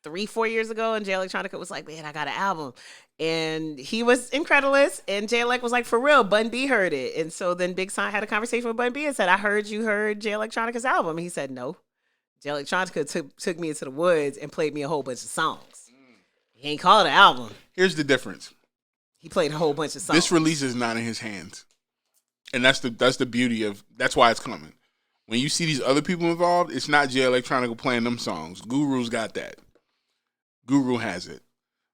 3-4 years ago, and Jay Electronica was like, man, I got an album. And he was incredulous, and Jay Elec was like, for real, Bun B heard it. And so then Big Sean had a conversation with Bun B and said, I heard you heard Jay Electronica's album. And he said, no. Jay Electronica took me into the woods and played me a whole bunch of songs. He ain't called it an album. Here's the difference. He played a whole bunch of songs. This release is not in his hands. And that's the beauty of, that's why it's coming. When you see these other people involved, it's not Jay Electronica playing them songs. Guru's got that. Guru has it.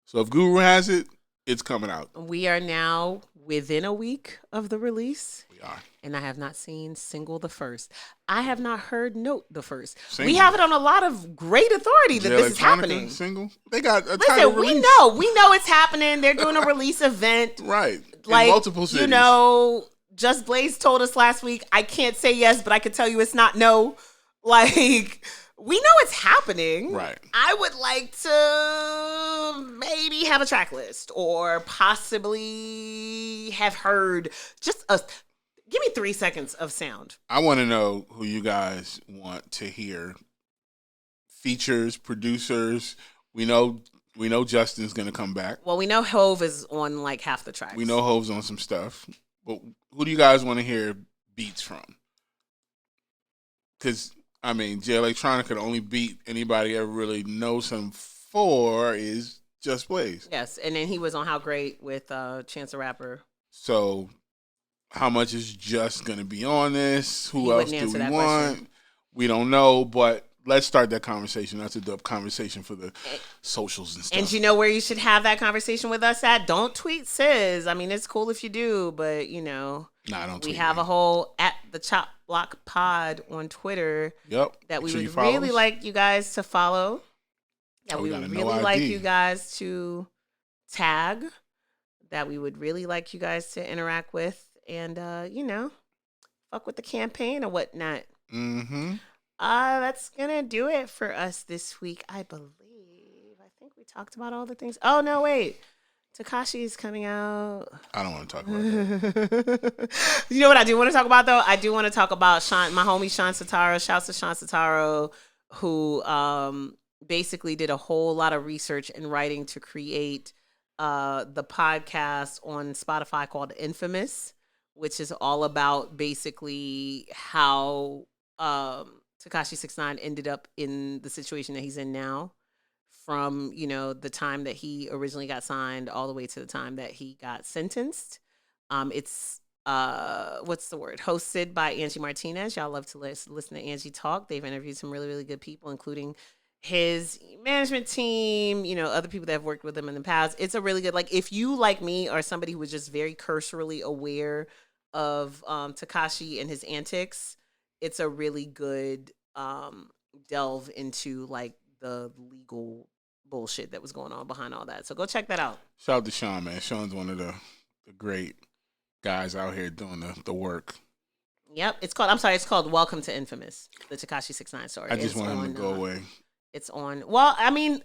So if Guru has it, it's coming out. We are now within a week of the release. We are. And I have not seen Single the First. I have not heard Note the First. Single. We have it on a lot of great authority that this is happening. Single? They got a Listen, title release. we know it's happening. They're doing a release event. Right. Like, in multiple cities. You know, Just Blaze told us last week, I can't say yes, but I can tell you it's not no. Like, we know it's happening. Right. I would like to maybe have a track list or possibly have heard just give me 3 seconds of sound. I want to know who you guys want to hear. Features, producers. We know Justin's going to come back. Well, we know Hove is on like half the tracks. We know Hove's on some stuff. But who do you guys want to hear beats from? Because, I mean, Jay Electronica, the only beat anybody ever really knows him for is Just Blaze. Yes, and then he was on How Great with Chance the Rapper. So, how much is Just going to be on this? Who else do we want? Question. We don't know, but let's start that conversation. That's a dope conversation for the socials and stuff. And you know where you should have that conversation with us at? Don't tweet Sis. I mean, it's cool if you do, but, you know. Nah, don't tweet we have me. a whole at the Chop Block Pod on Twitter. Yep. That we would really like you guys to follow. That we would really like you guys to tag. That we would really like you guys to interact with. And, you know, fuck with the campaign or whatnot. Mm-hmm. That's gonna do it for us this week, I believe. I think we talked about all the things. Oh no, wait. Tekashi is coming out. I don't want to talk about that. You know what I do want to talk about though? I do want to talk about my homie Sean Sataro. Shouts to Sean Sataro, who basically did a whole lot of research and writing to create the podcast on Spotify called Infamous, which is all about basically how Tekashi 6ix9ine ended up in the situation that he's in now, from, you know, the time that he originally got signed all the way to the time that he got sentenced. It's what's the word? Hosted by Angie Martinez. Y'all love to listen to Angie talk. They've interviewed some really, really good people, including his management team, you know, other people that have worked with him in the past. It's a really good, like, if you, like me, are somebody who was just very cursorily aware of Tekashi and his antics, it's a really good delve into like the legal bullshit that was going on behind all that. So go check that out. Shout out to Sean, man. Sean's one of the great guys out here doing the work. Yep. It's called Welcome to Infamous, the Tekashi 6ix9ine story. I just want him to go away. It's on. Well, I mean,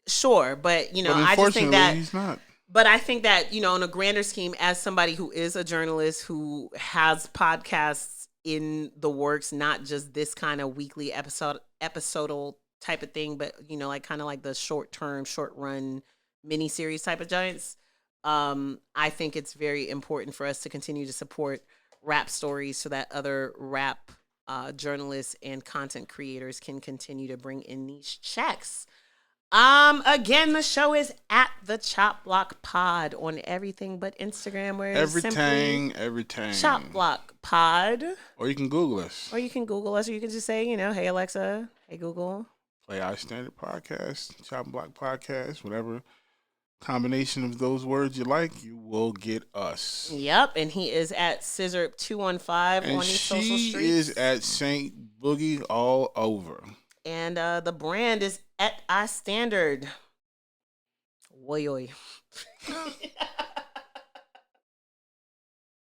sure, but you know, but I just think that he's not. But I think that, you know, in a grander scheme, as somebody who is a journalist who has podcasts in the works, not just this kind of weekly episodal type of thing, but, you know, like kind of like the short run mini series type of giants. I think it's very important for us to continue to support rap stories so that other rap journalists and content creators can continue to bring in these checks. Again, the show is at the Chop Block Pod on everything but Instagram, where it's everything Chop Block Pod. Or you can Google us. Or you can just say, you know, hey Alexa, hey Google. Play our standard podcast, Chop Block Podcast, whatever combination of those words you like, you will get us. Yep, and he is at Scissor215 on these social streets. She is at Saint Boogie all over. And the brand is at iStandard. Oi, oi.